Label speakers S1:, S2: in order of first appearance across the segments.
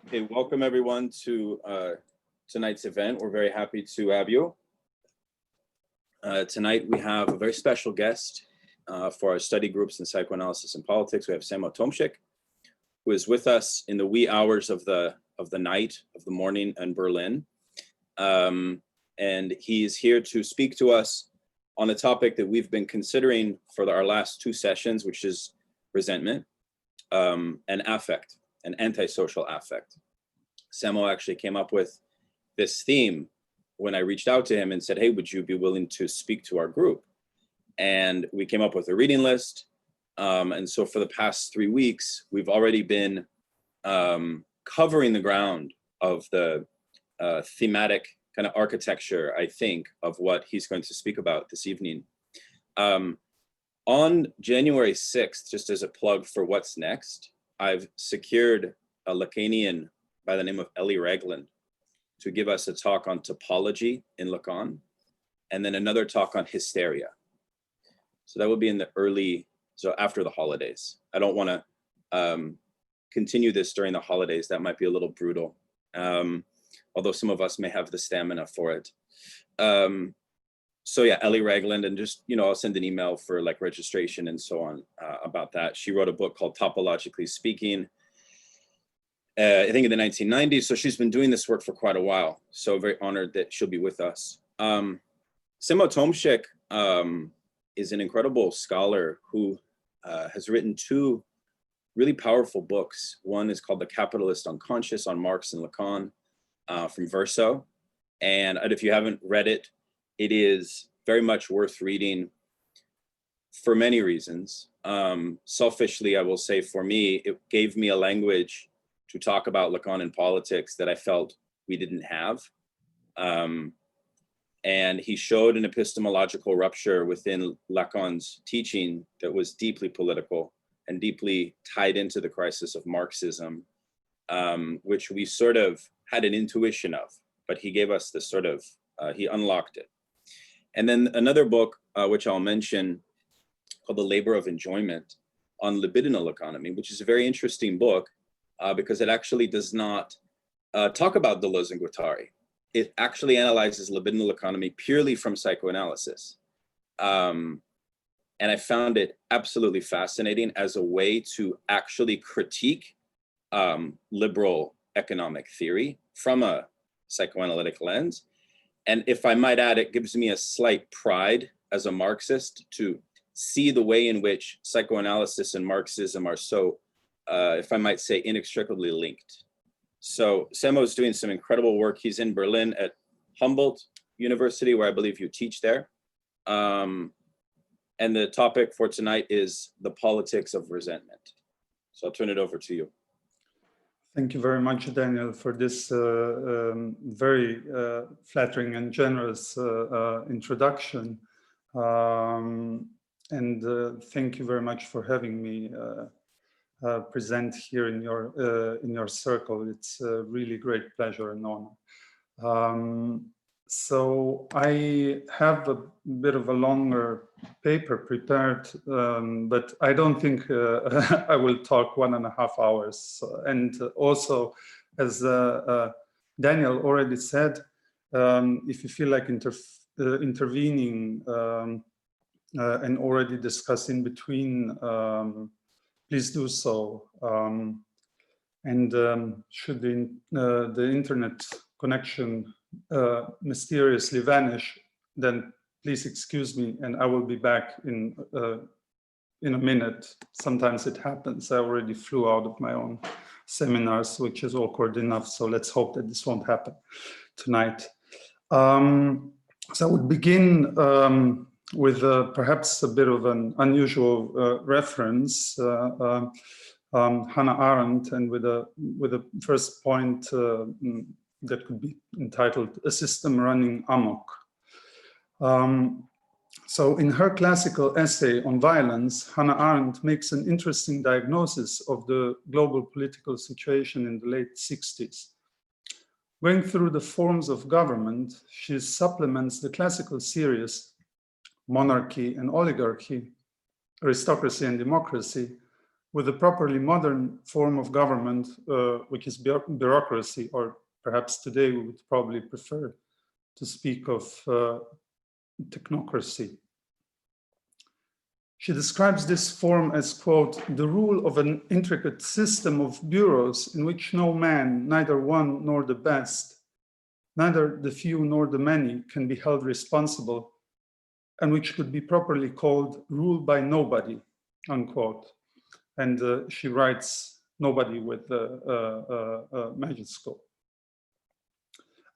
S1: Okay, welcome everyone to tonight's event. We're very happy to have you. Tonight we have a very special guest for our study groups in psychoanalysis and politics. We have Samo Tomsic, who is with us in the wee hours of the night, of the morning in Berlin. And he is here to speak to us on a topic that we've been considering for our last two sessions, which is resentment and affect. An antisocial affect. Samo actually came up with this theme when I reached out to him and said, hey, would you be willing to speak to our group? And we came up with a reading list. And so for the past 3 weeks, we've already been covering the ground of the thematic kind of architecture, I think, of what he's going to speak about this evening. On January 6th, just as a plug for what's next, I've secured a Lacanian by the name of Eli Ragland to give us a talk on topology in Lacan, and then another talk on hysteria. So that will be in the after the holidays. I don't want to continue this during the holidays. That might be a little brutal, although some of us may have the stamina for it. So yeah, Eli Ragland, and just, I'll send an email for like registration and so on about that. She wrote a book called Topologically Speaking, I think in the 1990s. So she's been doing this work for quite a while. So very honored that she'll be with us. Samo Tomsic is an incredible scholar who has written two really powerful books. One is called The Capitalist Unconscious on Marx and Lacan from Verso. And if you haven't read it, it is very much worth reading for many reasons. Selfishly, I will say for me, it gave me a language to talk about Lacan and politics that I felt we didn't have. And he showed an epistemological rupture within Lacan's teaching that was deeply political and deeply tied into the crisis of Marxism, which we sort of had an intuition of, but he gave us this sort of, he unlocked it. And then another book, which I'll mention, called The Labor of Enjoyment on Libidinal Economy, which is a very interesting book because it actually does not talk about Deleuze and Guattari. It actually analyzes libidinal economy purely from psychoanalysis. And I found it absolutely fascinating as a way to actually critique liberal economic theory from a psychoanalytic lens. And if I might add, it gives me a slight pride as a Marxist to see the way in which psychoanalysis and Marxism are so, if I might say, inextricably linked. So Samo's doing some incredible work. He's in Berlin at Humboldt University, where I believe you teach there. And the topic for tonight is the politics of resentment. So I'll turn it over to you.
S2: Thank you very much, Daniel, for this very flattering and generous introduction. And thank you very much for having me present here in your circle. It's a really great pleasure and honor. So I have a bit of a longer paper prepared, but I don't think I will talk 1.5 hours. And also, as Daniel already said, if you feel like intervening and already discuss in between, please do so. And should the internet connection mysteriously vanish, then please excuse me, and I will be back in a minute. Sometimes it happens. I already flew out of my own seminars, which is awkward enough. So let's hope that this won't happen tonight. So I would begin with perhaps a bit of an unusual reference, Hannah Arendt, and with a first point that could be entitled "A System Running Amok." So in her classical essay on violence, Hannah Arendt makes an interesting diagnosis of the global political situation in the late 60s. Going through the forms of government, she supplements the classical series monarchy and oligarchy, aristocracy and democracy with a properly modern form of government, which is bureaucracy, or perhaps today we would probably prefer to speak of technocracy. She describes this form as, quote, the rule of an intricate system of bureaus in which no man, neither one nor the best, neither the few nor the many, can be held responsible, and which could be properly called rule by nobody, unquote. And she writes nobody with a majuscule.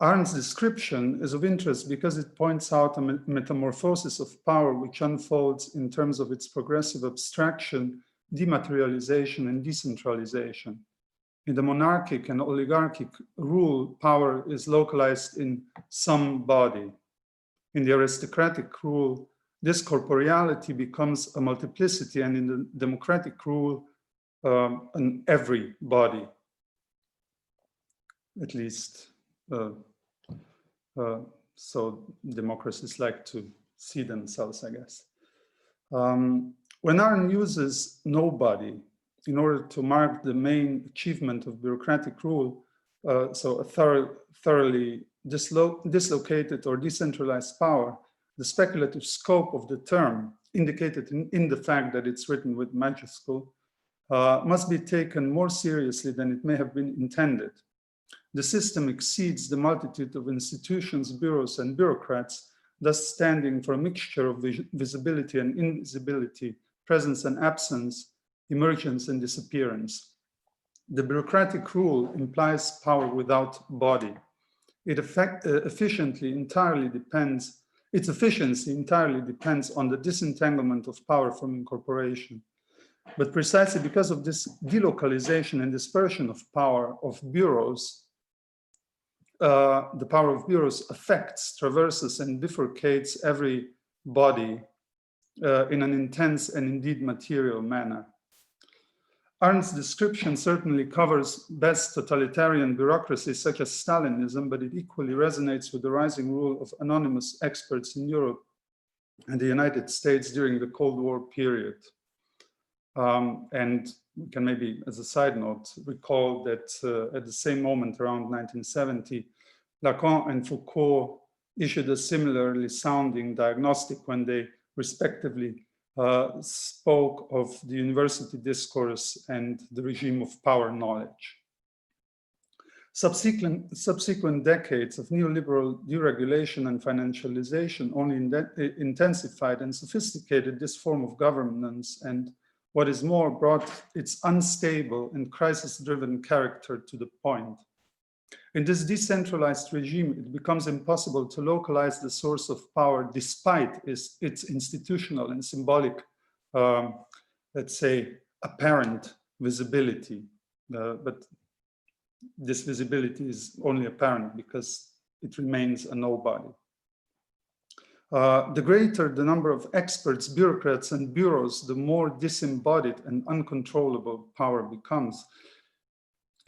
S2: Arendt's description is of interest because it points out a metamorphosis of power which unfolds in terms of its progressive abstraction, dematerialization, and decentralization. In the monarchic and oligarchic rule, power is localized in some body. In the aristocratic rule, this corporeality becomes a multiplicity, and in the democratic rule, an every body, at least. So democracies like to see themselves, I guess. When Arendt uses nobody in order to mark the main achievement of bureaucratic rule, so a thoroughly dislocated or decentralized power, the speculative scope of the term, indicated in the fact that it's written with majuscule, must be taken more seriously than it may have been intended. The system exceeds the multitude of institutions, bureaus, and bureaucrats, thus standing for a mixture of visibility and invisibility, presence and absence, emergence and disappearance. The bureaucratic rule implies power without body. Its efficiency entirely depends on the disentanglement of power from incorporation. But precisely because of this delocalization and dispersion of power of bureaus, the power of bureaus affects, traverses, and bifurcates every body in an intense and indeed material manner. Arendt's description certainly covers best totalitarian bureaucracies such as Stalinism, but it equally resonates with the rising rule of anonymous experts in Europe and the United States during the Cold War period. And we can maybe, as a side note, recall that at the same moment, around 1970, Lacan and Foucault issued a similarly sounding diagnostic when they respectively spoke of the university discourse and the regime of power knowledge. Subsequent decades of neoliberal deregulation and financialization only intensified and sophisticated this form of governance, and what is more, brought its unstable and crisis-driven character to the point. In this decentralized regime, it becomes impossible to localize the source of power despite its institutional and symbolic, let's say, apparent visibility. But this visibility is only apparent because it remains a nobody. The greater the number of experts, bureaucrats, and bureaus, the more disembodied and uncontrollable power becomes,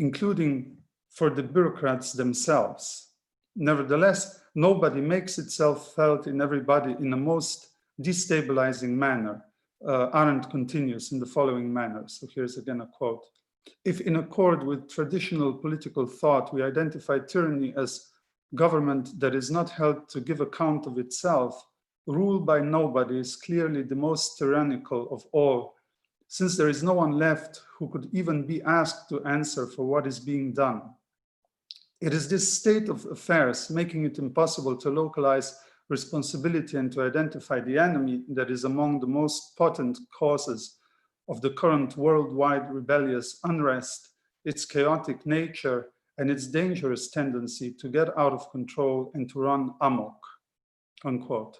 S2: including for the bureaucrats themselves. Nevertheless, nobody makes itself felt in everybody in a most destabilizing manner. Arendt continues in the following manner. So here's again a quote. If in accord with traditional political thought, we identify tyranny as government that is not held to give account of itself, rule by nobody is clearly the most tyrannical of all, since there is no one left who could even be asked to answer for what is being done. It is this state of affairs, making it impossible to localize responsibility and to identify the enemy, that is among the most potent causes of the current worldwide rebellious unrest, its chaotic nature, and its dangerous tendency to get out of control and to run amok, unquote.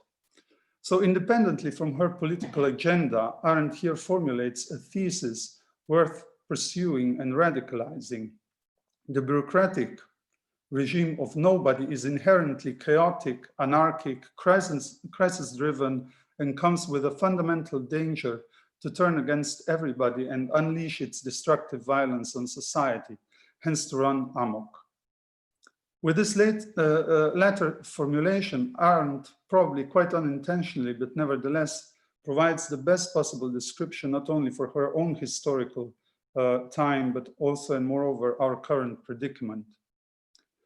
S2: So independently from her political agenda, Arendt here formulates a thesis worth pursuing and radicalizing. The bureaucratic regime of nobody is inherently chaotic, anarchic, crisis-driven, and comes with a fundamental danger to turn against everybody and unleash its destructive violence on society, hence to run amok. With this latter formulation, Arendt, probably quite unintentionally, but nevertheless provides the best possible description not only for her own historical time, but also and moreover our current predicament.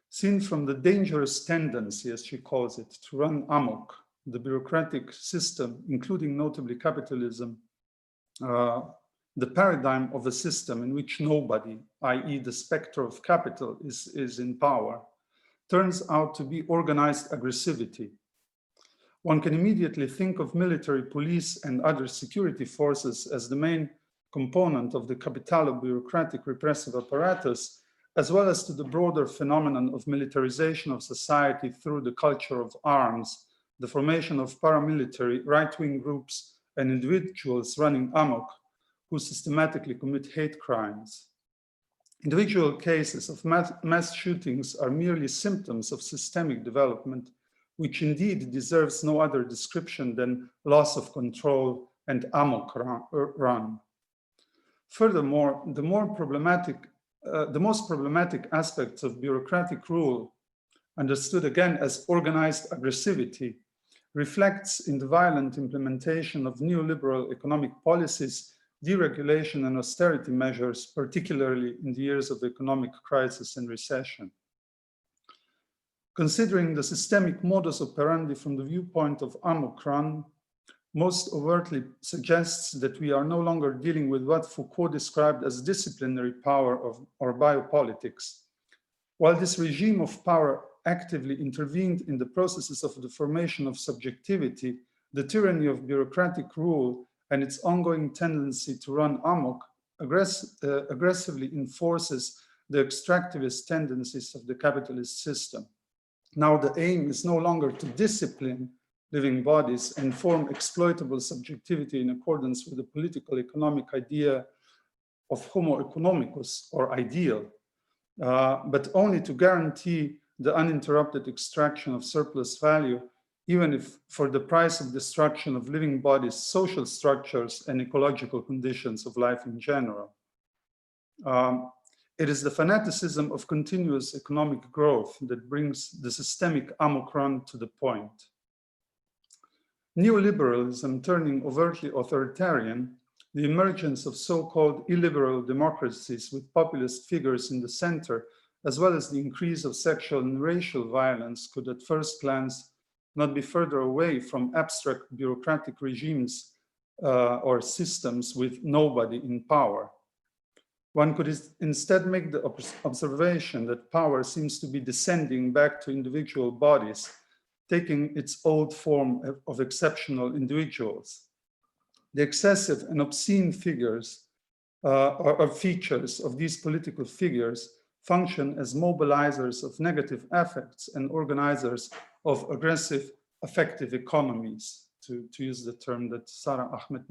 S2: Seen from the dangerous tendency, as she calls it, to run amok, the bureaucratic system, including notably capitalism, the paradigm of a system in which nobody, i.e. the specter of capital, is in power, turns out to be organized aggressivity. One can immediately think of military, police, and other security forces as the main component of the capitalo-bureaucratic repressive apparatus, as well as to the broader phenomenon of militarization of society through the culture of arms, the formation of paramilitary right-wing groups and individuals running amok who systematically commit hate crimes. Individual cases of mass shootings are merely symptoms of systemic development, which indeed deserves no other description than loss of control and amok run. Furthermore, the most problematic aspects of bureaucratic rule, understood again as organized aggressivity, reflects in the violent implementation of neoliberal economic policies, deregulation and austerity measures, particularly in the years of economic crisis and recession. Considering the systemic modus operandi from the viewpoint of amok run, most overtly suggests that we are no longer dealing with what Foucault described as disciplinary power or biopolitics. While this regime of power actively intervened in the processes of the formation of subjectivity, the tyranny of bureaucratic rule and its ongoing tendency to run amok aggressively enforces the extractivist tendencies of the capitalist system. Now the aim is no longer to discipline living bodies and form exploitable subjectivity in accordance with the political economic idea of homo economicus, or ideal, but only to guarantee the uninterrupted extraction of surplus value, even if for the price of destruction of living bodies, social structures, and ecological conditions of life in general. It is the fanaticism of continuous economic growth that brings the systemic amok run to the point. Neoliberalism turning overtly authoritarian, the emergence of so-called illiberal democracies with populist figures in the center, as well as the increase of sexual and racial violence could at first glance not be further away from abstract bureaucratic regimes or systems with nobody in power. One could instead make the observation that power seems to be descending back to individual bodies, taking its old form of exceptional individuals. The excessive and obscene figures or features of these political figures function as mobilizers of negative affects and organizers of aggressive affective economies, to use the term that Sarah Ahmed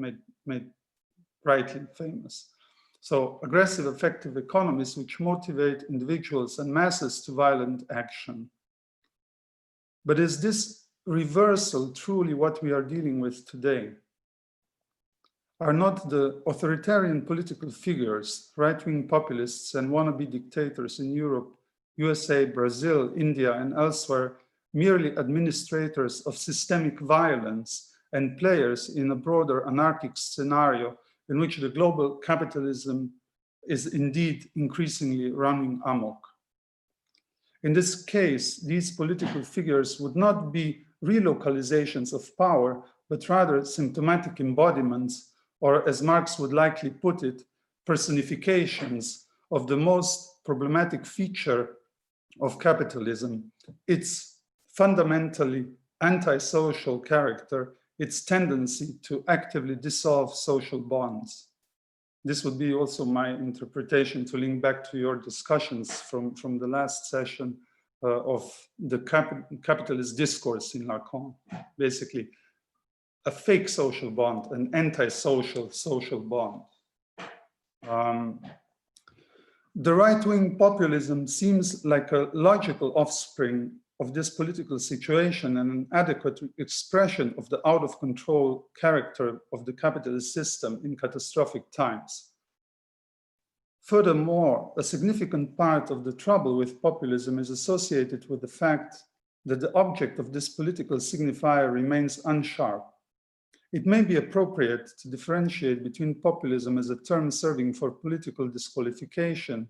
S2: made rightly famous. So aggressive affective economies which motivate individuals and masses to violent action. But is this reversal truly what we are dealing with today? Are not the authoritarian political figures, right-wing populists and wannabe dictators in Europe, USA, Brazil, India, and elsewhere merely administrators of systemic violence and players in a broader anarchic scenario in which the global capitalism is indeed increasingly running amok? In this case, these political figures would not be relocalizations of power, but rather symptomatic embodiments, or as Marx would likely put it, personifications of the most problematic feature of capitalism, its fundamentally anti-social character, its tendency to actively dissolve social bonds. This would be also my interpretation, to link back to your discussions from the last session of the capitalist discourse in Lacan. Basically, a fake social bond, an anti-social social bond. The right-wing populism seems like a logical offspring of this political situation and an adequate expression of the out-of-control character of the capitalist system in catastrophic times. Furthermore, a significant part of the trouble with populism is associated with the fact that the object of this political signifier remains unsharp. it may be appropriate to differentiate between populism as a term serving for political disqualification,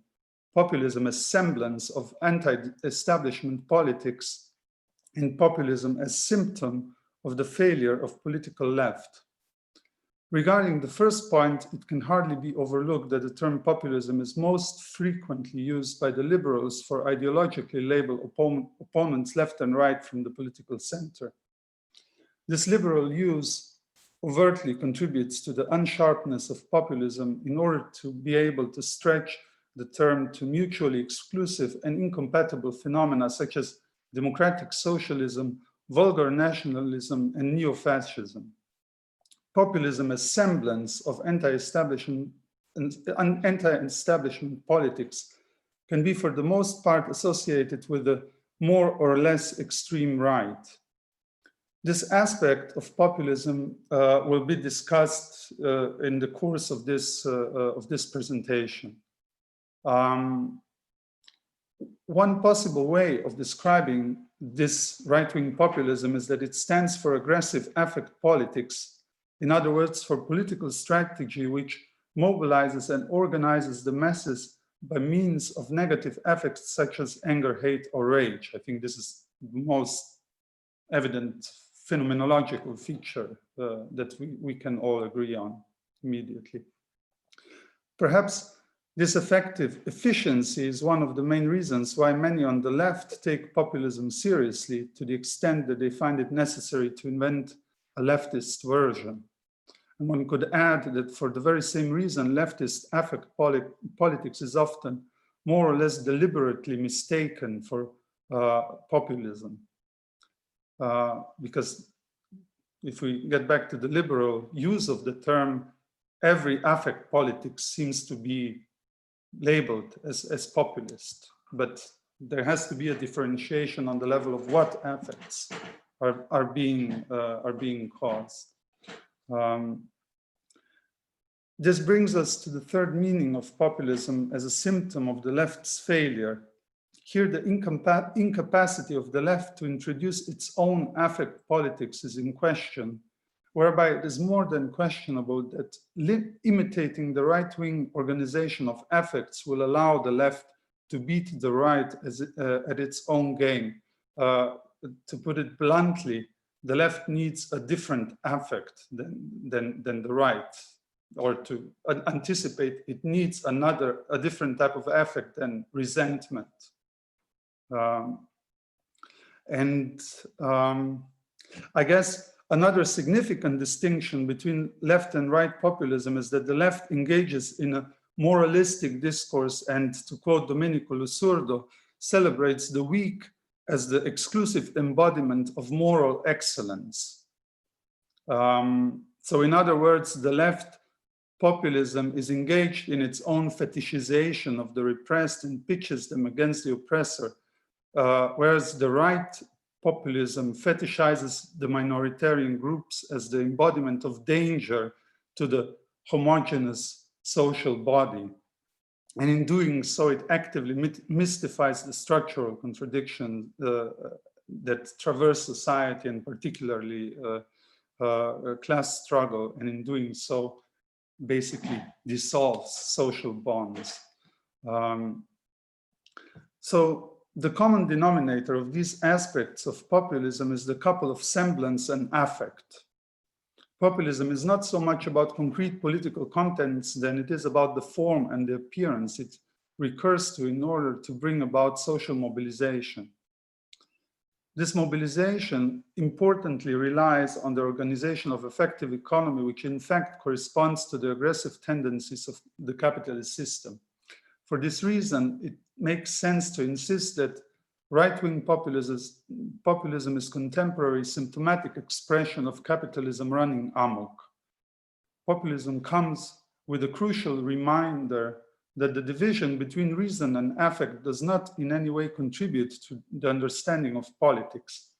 S2: populism as semblance of anti-establishment politics, and populism as symptom of the failure of political left. Regarding the first point, it can hardly be overlooked that the term populism is most frequently used by the liberals for ideologically labeled opponents left and right from the political center. This liberal use overtly contributes to the unsharpness of populism in order to be able to stretch the term to mutually exclusive and incompatible phenomena such as democratic socialism, vulgar nationalism, and neo-fascism. Populism as semblance of anti-establishment politics can be for the most part associated with the more or less extreme right. This aspect of populism will be discussed in the course of this presentation. One possible way of describing this right-wing populism is that it stands for aggressive affect politics. In other words, for political strategy which mobilizes and organizes the masses by means of negative affects such as anger, hate, or rage. I think this is the most evident phenomenological feature that we can all agree on immediately. Perhaps this effective efficiency is one of the main reasons why many on the left take populism seriously, to the extent that they find it necessary to invent a leftist version. And one could add that for the very same reason, leftist affect politics is often more or less deliberately mistaken for populism. Because if we get back to the liberal use of the term, every affect politics seems to be labeled as populist. But there has to be a differentiation on the level of what affects are being caused. This brings us to the third meaning of populism as a symptom of the left's failure. Here, the incapacity of the left to introduce its own affect politics is in question, whereby it is more than questionable that imitating the right-wing organization of affects will allow the left to beat the right at its own game. To put it bluntly, the left needs a different affect than the right, or to anticipate, it needs a different type of affect than resentment. I guess another significant distinction between left and right populism is that the left engages in a moralistic discourse and, to quote Domenico Lusurdo, celebrates the weak as the exclusive embodiment of moral excellence. So in other words, the left populism is engaged in its own fetishization of the repressed and pitches them against the oppressor, whereas the right populism fetishizes the minoritarian groups as the embodiment of danger to the homogeneous social body. And in doing so, it actively mystifies the structural contradiction that traverse society, and particularly class struggle, and in doing so, basically dissolves social bonds. So the common denominator of these aspects of populism is the couple of semblance and affect. Populism is not so much about concrete political contents than it is about the form and the appearance it recurs to in order to bring about social mobilization. This mobilization importantly relies on the organization of effective economy, which in fact corresponds to the aggressive tendencies of the capitalist system. For this reason, it makes sense to insist that right-wing populism is contemporary symptomatic expression of capitalism running amok. Populism comes with a crucial reminder that the division between reason and affect does not in any way contribute to the understanding of politics.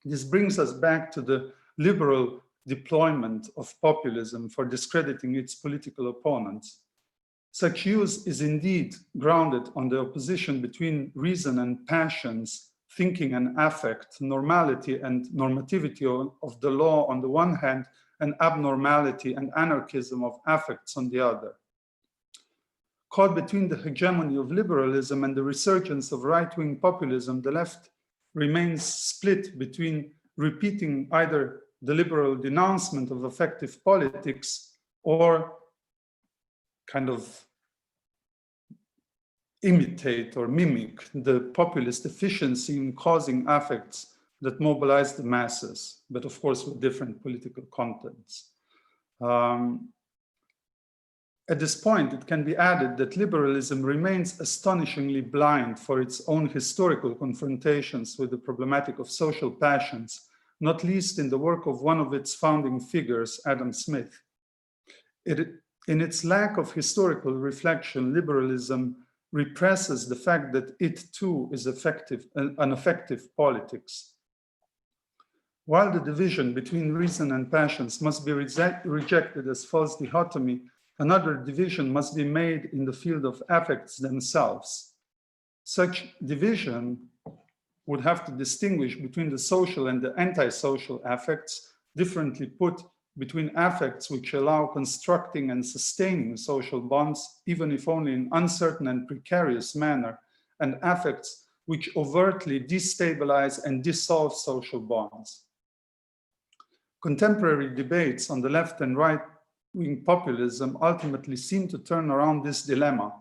S2: This brings us back to the liberal deployment of populism for discrediting its political opponents. Such use is indeed grounded on the opposition between reason and passions, thinking and affect, normality and normativity of the law on the one hand, and abnormality and anarchism of affects on the other. Caught between the hegemony of liberalism and the resurgence of right-wing populism, the left remains split between repeating either the liberal denouncement of effective politics or kind of imitate or mimic the populist efficiency in causing affects that mobilize the masses, but of course with different political contents. At this point, it can be added that liberalism remains astonishingly blind for its own historical confrontations with the problematic of social passions, not least in the work of one of its founding figures, Adam Smith. In its lack of historical reflection, liberalism represses the fact that it too is an effective politics. While the division between reason and passions must be rejected as false dichotomy, another division must be made in the field of affects themselves. Such division would have to distinguish between the social and the anti-social affects, differently put, between affects which allow constructing and sustaining social bonds, even if only in uncertain and precarious manner, and affects which overtly destabilize and dissolve social bonds. Contemporary debates on the left and right-wing populism ultimately seem to turn around this dilemma,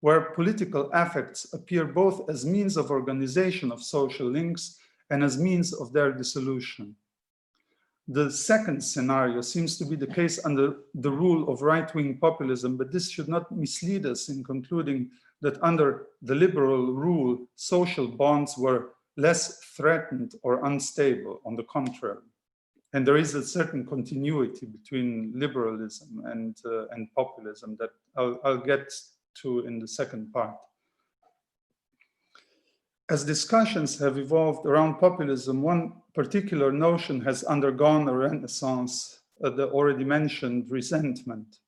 S2: where political affects appear both as means of organization of social links and as means of their dissolution. The second scenario seems to be the case under the rule of right-wing populism, but this should not mislead us in concluding that under the liberal rule, social bonds were less threatened or unstable. On the contrary. And there is a certain continuity between liberalism and populism that I'll get to in the second part. As discussions have evolved around populism, one particular notion has undergone a renaissance, the already mentioned resentment.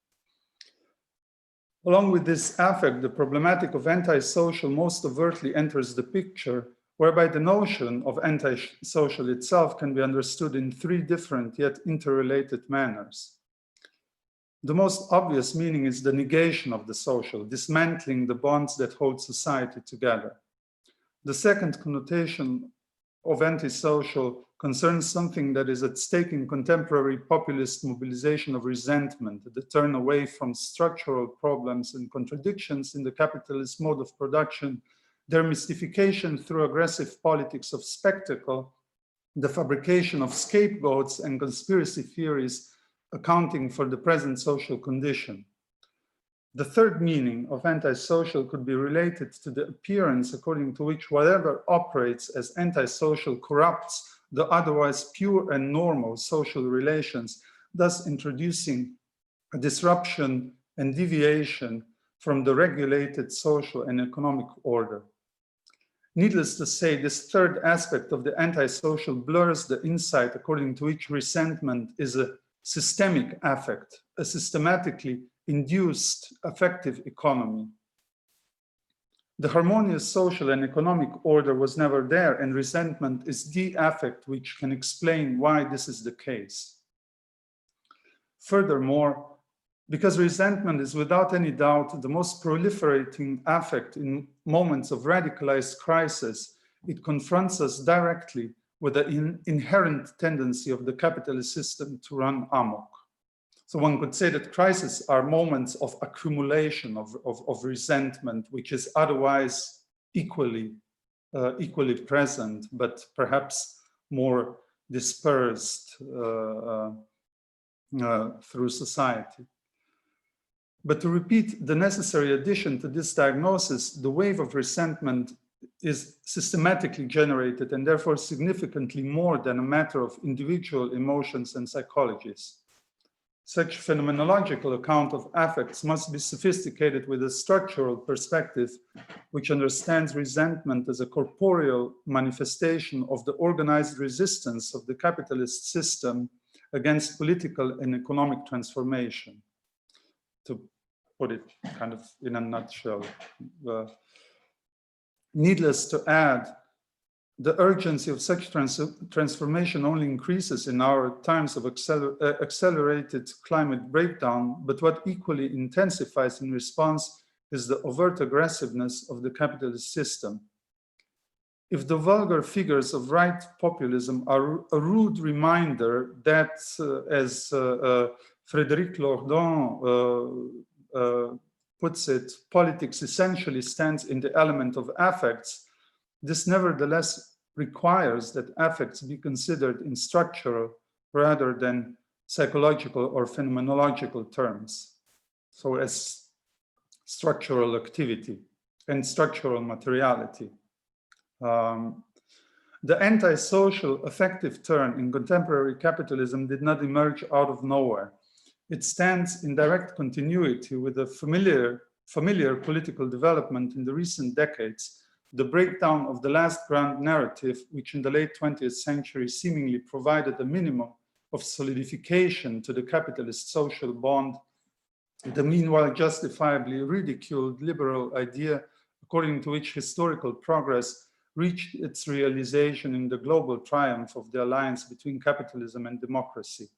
S2: Along with this affect, the problematic of anti-social most overtly enters the picture, whereby the notion of anti-social itself can be understood in three different yet interrelated manners. The most obvious meaning is the negation of the social, dismantling the bonds that hold society together. The second connotation of anti-social concerns something that is at stake in contemporary populist mobilization of resentment, the turn away from structural problems and contradictions in the capitalist mode of production, their mystification through aggressive politics of spectacle, the fabrication of scapegoats and conspiracy theories accounting for the present social condition. The third meaning of anti-social could be related to the appearance according to which whatever operates as anti-social corrupts the otherwise pure and normal social relations, thus introducing a disruption and deviation from the regulated social and economic order. Needless to say, this third aspect of the anti-social blurs the insight according to which resentment is a systemic affect, a systematically induced affective economy. The harmonious social and economic order was never there, and resentment is the affect which can explain why this is the case. Furthermore, because resentment is without any doubt the most proliferating affect in moments of radicalized crisis, it confronts us directly with the inherent tendency of the capitalist system to run amok. So one could say that crises are moments of accumulation of resentment, which is otherwise equally present, but perhaps more dispersed through society. But to repeat the necessary addition to this diagnosis, the wave of resentment is systematically generated and therefore significantly more than a matter of individual emotions and psychologies. Such phenomenological account of affects must be sophisticated with a structural perspective which understands resentment as a corporeal manifestation of the organized resistance of the capitalist system against political and economic transformation. To put it kind of in a nutshell. Needless to add the urgency of such transformation only increases in our times of accelerated climate breakdown, but what equally intensifies in response is the overt aggressiveness of the capitalist system. If the vulgar figures of right populism are a rude reminder that, as Frédéric Lordon puts it, politics essentially stands in the element of affects, this nevertheless requires that affects be considered in structural rather than psychological or phenomenological terms. So as structural activity and structural materiality. The anti-social affective turn in contemporary capitalism did not emerge out of nowhere. It stands in direct continuity with a familiar political development in the recent decades, the breakdown of the last grand narrative, which in the late 20th century seemingly provided a minimum of solidification to the capitalist social bond, the meanwhile justifiably ridiculed liberal idea according to which historical progress reached its realization in the global triumph of the alliance between capitalism and democracy.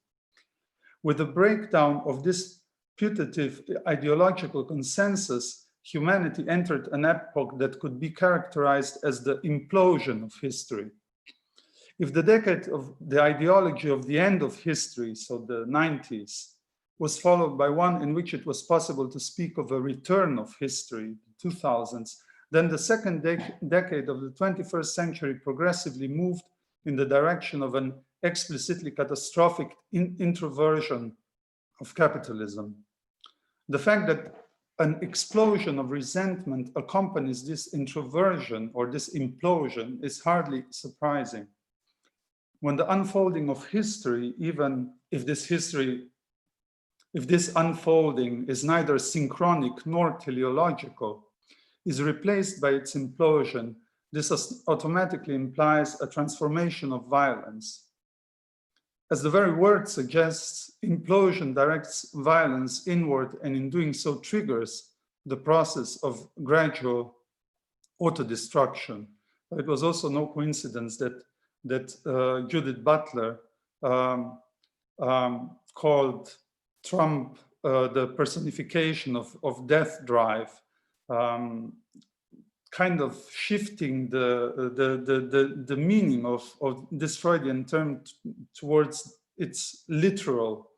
S2: With the breakdown of this putative ideological consensus, humanity entered an epoch that could be characterized as the implosion of history. If the decade of the ideology of the end of history, so the 90s, was followed by one in which it was possible to speak of a return of history, the 2000s, then the second decade of the 21st century progressively moved in the direction of an explicitly catastrophic introversion of capitalism. The fact that an explosion of resentment accompanies this introversion or this implosion is hardly surprising. When the unfolding of history, even if this unfolding is neither synchronic nor teleological, is replaced by its implosion, this automatically implies a transformation of violence. As the very word suggests, implosion directs violence inward and in doing so triggers the process of gradual autodestruction. It was also no coincidence that Judith Butler called Trump the personification of death drive, kind of shifting the meaning of this Freudian term towards its literal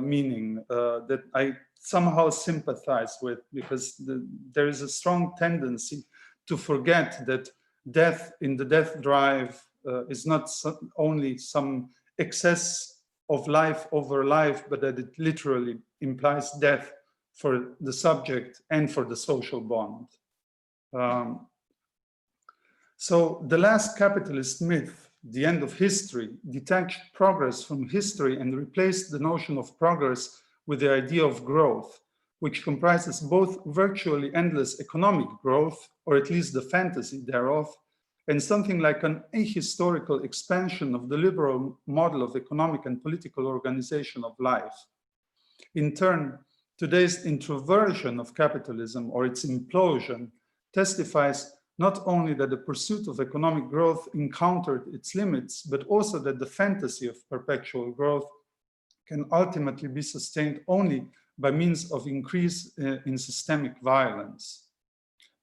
S2: meaning that I somehow sympathize with, because there is a strong tendency to forget that death in the death drive is not only some excess of life over life, but that it literally implies death for the subject and for the social bond. So the last capitalist myth, the end of history, detached progress from history and replaced the notion of progress with the idea of growth, which comprises both virtually endless economic growth, or at least the fantasy thereof, and something like an ahistorical expansion of the liberal model of economic and political organization of life. In turn, today's introversion of capitalism, or its implosion, testifies not only that the pursuit of economic growth encountered its limits, but also that the fantasy of perpetual growth can ultimately be sustained only by means of increase in systemic violence.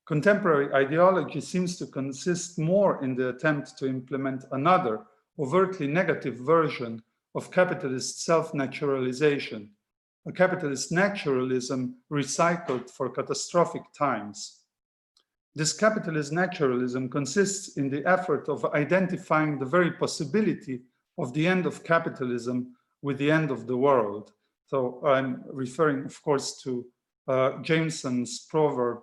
S2: Contemporary ideology seems to consist more in the attempt to implement another, overtly negative version of capitalist self-naturalization, a capitalist naturalism recycled for catastrophic times. This capitalist naturalism consists in the effort of identifying the very possibility of the end of capitalism with the end of the world. So I'm referring, of course, to Jameson's proverb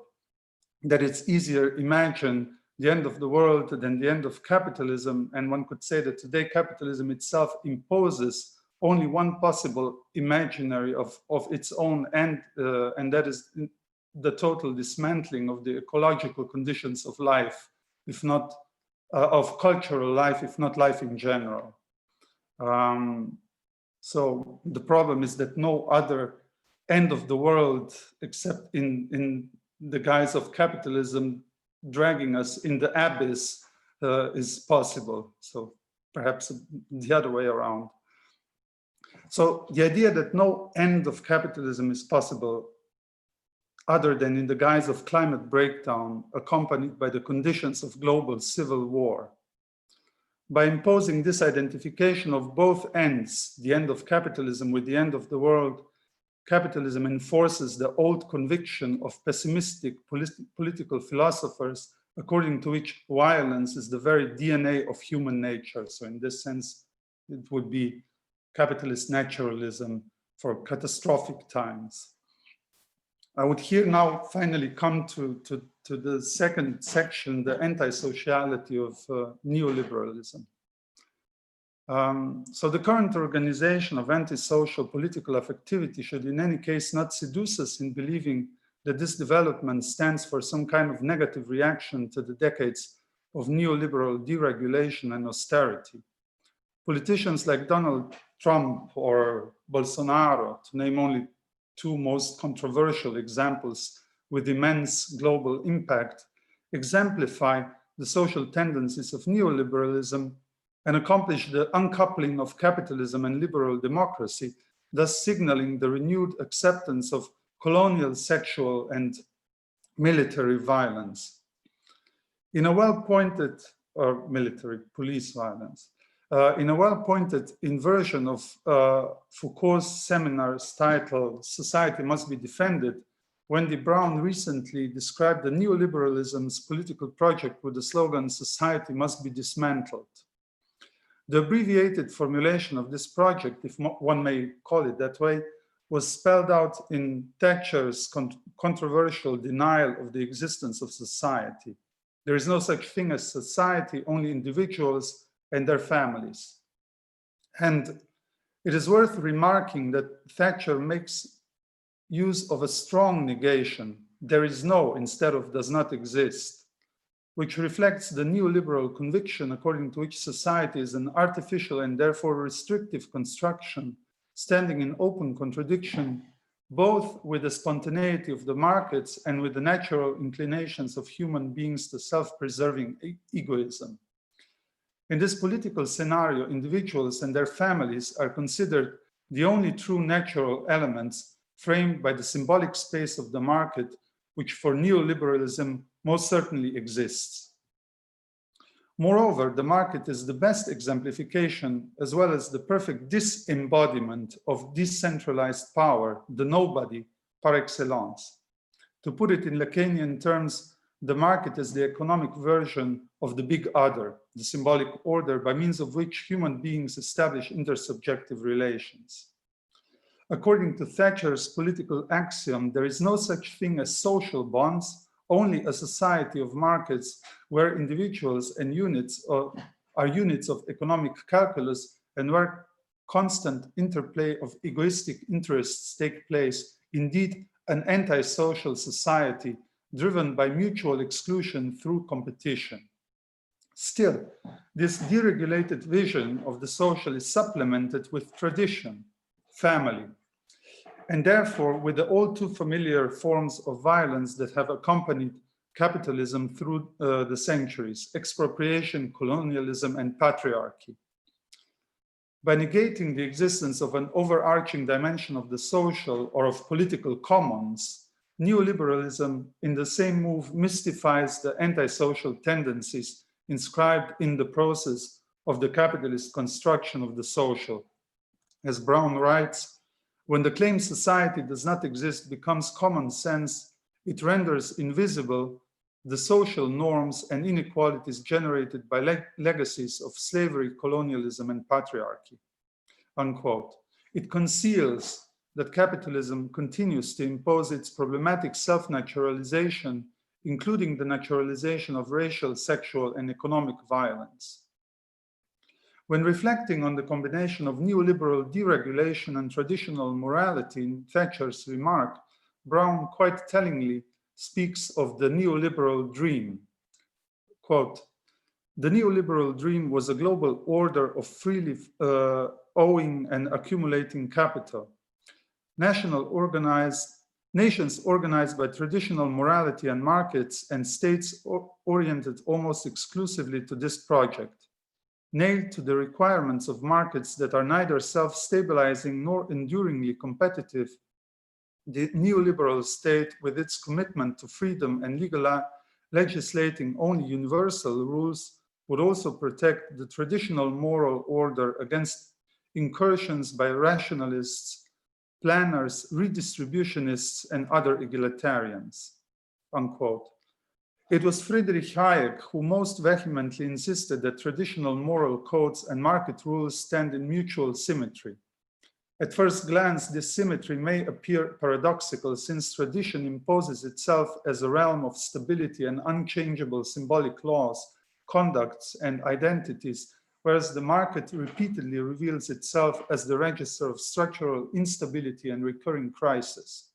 S2: that it's easier imagine the end of the world than the end of capitalism. And one could say that today capitalism itself imposes only one possible imaginary of its own end, and that is the total dismantling of the ecological conditions of life, if not of cultural life, if not life in general. So the problem is that no other end of the world, except in the guise of capitalism, dragging us in the abyss is possible. So perhaps the other way around. So the idea that no end of capitalism is possible other than in the guise of climate breakdown accompanied by the conditions of global civil war. By imposing this identification of both ends, the end of capitalism with the end of the world, capitalism enforces the old conviction of pessimistic political philosophers, according to which violence is the very DNA of human nature. So in this sense, it would be capitalist naturalism for catastrophic times. I would here now finally come to the second section, the anti-sociality of neoliberalism. So the current organization of antisocial political affectivity should in any case not seduce us in believing that this development stands for some kind of negative reaction to the decades of neoliberal deregulation and austerity. Politicians like Donald Trump or Bolsonaro, to name only two most controversial examples with immense global impact, exemplify the social tendencies of neoliberalism and accomplish the uncoupling of capitalism and liberal democracy, thus signaling the renewed acceptance of colonial, sexual, and military violence. In a well-pointed, or military police violence, in a well-pointed inversion of Foucault's seminars titled "Society Must Be Defended," Wendy Brown recently described the neoliberalism's political project with the slogan, "Society must be dismantled." The abbreviated formulation of this project, if one may call it that way, was spelled out in Thatcher's controversial denial of the existence of society. There is no such thing as society, only individuals and their families. And it is worth remarking that Thatcher makes use of a strong negation, there is no instead of does not exist, which reflects the neoliberal conviction according to which society is an artificial and therefore restrictive construction, standing in open contradiction both with the spontaneity of the markets and with the natural inclinations of human beings to self-preserving egoism. In this political scenario, individuals and their families are considered the only true natural elements framed by the symbolic space of the market, which for neoliberalism most certainly exists. Moreover, the market is the best exemplification as well as the perfect disembodiment of decentralized power, the nobody par excellence. To put it in Lacanian terms, the market is the economic version of the big other, the symbolic order by means of which human beings establish intersubjective relations. According to Thatcher's political axiom, there is no such thing as social bonds, only a society of markets where individuals and units are units of economic calculus and where constant interplay of egoistic interests take place, indeed an anti-social society driven by mutual exclusion through competition. Still, this deregulated vision of the social is supplemented with tradition, family, and therefore with the all too familiar forms of violence that have accompanied capitalism through the centuries: expropriation, colonialism, and patriarchy. By negating the existence of an overarching dimension of the social or of political commons, neoliberalism in the same move mystifies the antisocial tendencies inscribed in the process of the capitalist construction of the social. As Brown writes, when the claimed society does not exist becomes common sense, it renders invisible the social norms and inequalities generated by legacies of slavery, colonialism, and patriarchy, unquote. It conceals that capitalism continues to impose its problematic self-naturalization, including the naturalization of racial, sexual, and economic violence. When reflecting on the combination of neoliberal deregulation and traditional morality in Thatcher's remark, Brown quite tellingly speaks of the neoliberal dream. Quote, "The neoliberal dream was a global order of freely owing and accumulating capital. National organized Nations organized by traditional morality and markets, and states oriented almost exclusively to this project, nailed to the requirements of markets that are neither self-stabilizing nor enduringly competitive, the neoliberal state, with its commitment to freedom and legislating only universal rules, would also protect the traditional moral order against incursions by rationalists, planners, redistributionists, and other egalitarians, unquote. It was Friedrich Hayek who most vehemently insisted that traditional moral codes and market rules stand in mutual symmetry. At first glance, this symmetry may appear paradoxical, since tradition imposes itself as a realm of stability and unchangeable symbolic laws, conducts, and identities, whereas the market repeatedly reveals itself as the register of structural instability and recurring crisis.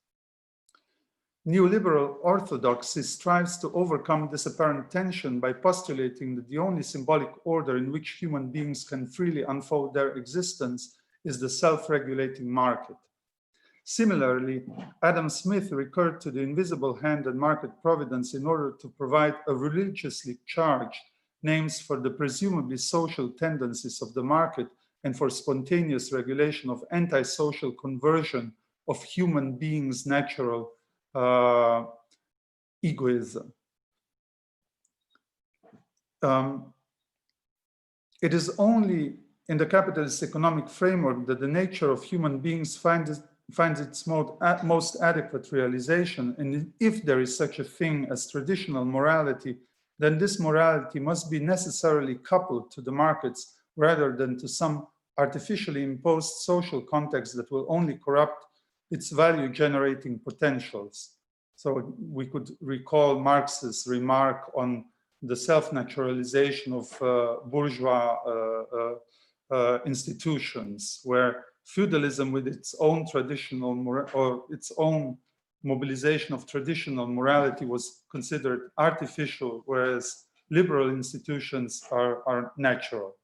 S2: Neoliberal orthodoxy strives to overcome this apparent tension by postulating that the only symbolic order in which human beings can freely unfold their existence is the self-regulating market. Similarly, Adam Smith recurred to the invisible hand and market providence in order to provide a religiously charged names for the presumably social tendencies of the market and for spontaneous regulation of anti-social conversion of human beings' natural egoism. It is only in the capitalist economic framework that the nature of human beings finds its most adequate realization, and if there is such a thing as traditional morality, then this morality must be necessarily coupled to the markets rather than to some artificially imposed social context that will only corrupt its value-generating potentials. So we could recall Marx's remark on the self-naturalization of bourgeois institutions, where feudalism with its own traditional or its own mobilization of traditional morality was considered artificial, whereas liberal institutions are natural.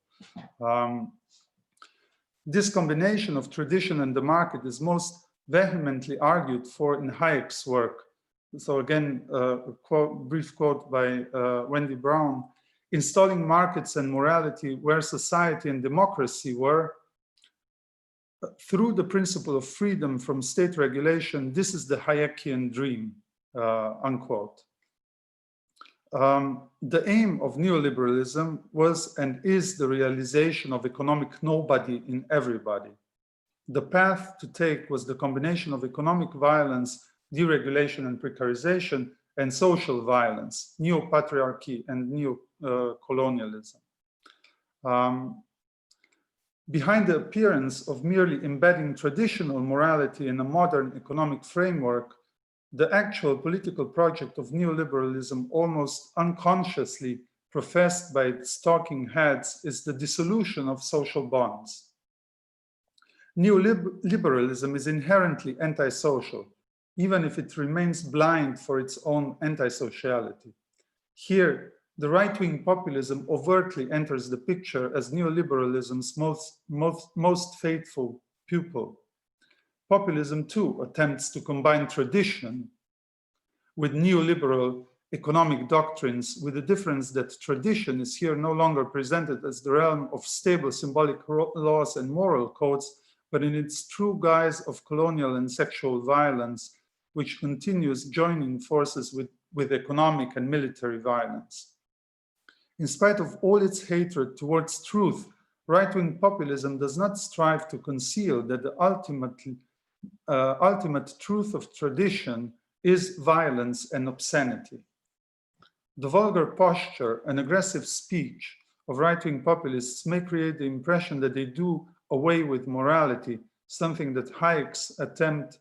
S2: This combination of tradition and the market is most vehemently argued for in Hayek's work. So again, a brief quote by Wendy Brown: installing markets and morality where society and democracy were, through the principle of freedom from state regulation, this is the Hayekian dream, unquote. The aim of neoliberalism was and is the realization of economic nobody in everybody. The path to take was the combination of economic violence, deregulation and precarization, and social violence, neo-patriarchy and neo-colonialism. Behind the appearance of merely embedding traditional morality in a modern economic framework, the actual political project of neoliberalism, almost unconsciously professed by its talking heads, is the dissolution of social bonds. Neoliberalism is inherently antisocial, even if it remains blind for its own anti-sociality. Here, the right-wing populism overtly enters the picture as neoliberalism's most faithful pupil. Populism, too, attempts to combine tradition with neoliberal economic doctrines, with the difference that tradition is here no longer presented as the realm of stable symbolic laws and moral codes, but in its true guise of colonial and sexual violence, which continues joining forces with economic and military violence. In spite of all its hatred towards truth, right-wing populism does not strive to conceal that the ultimate truth of tradition is violence and obscenity. The vulgar posture and aggressive speech of right-wing populists may create the impression that they do away with morality, something that Hayek's attempt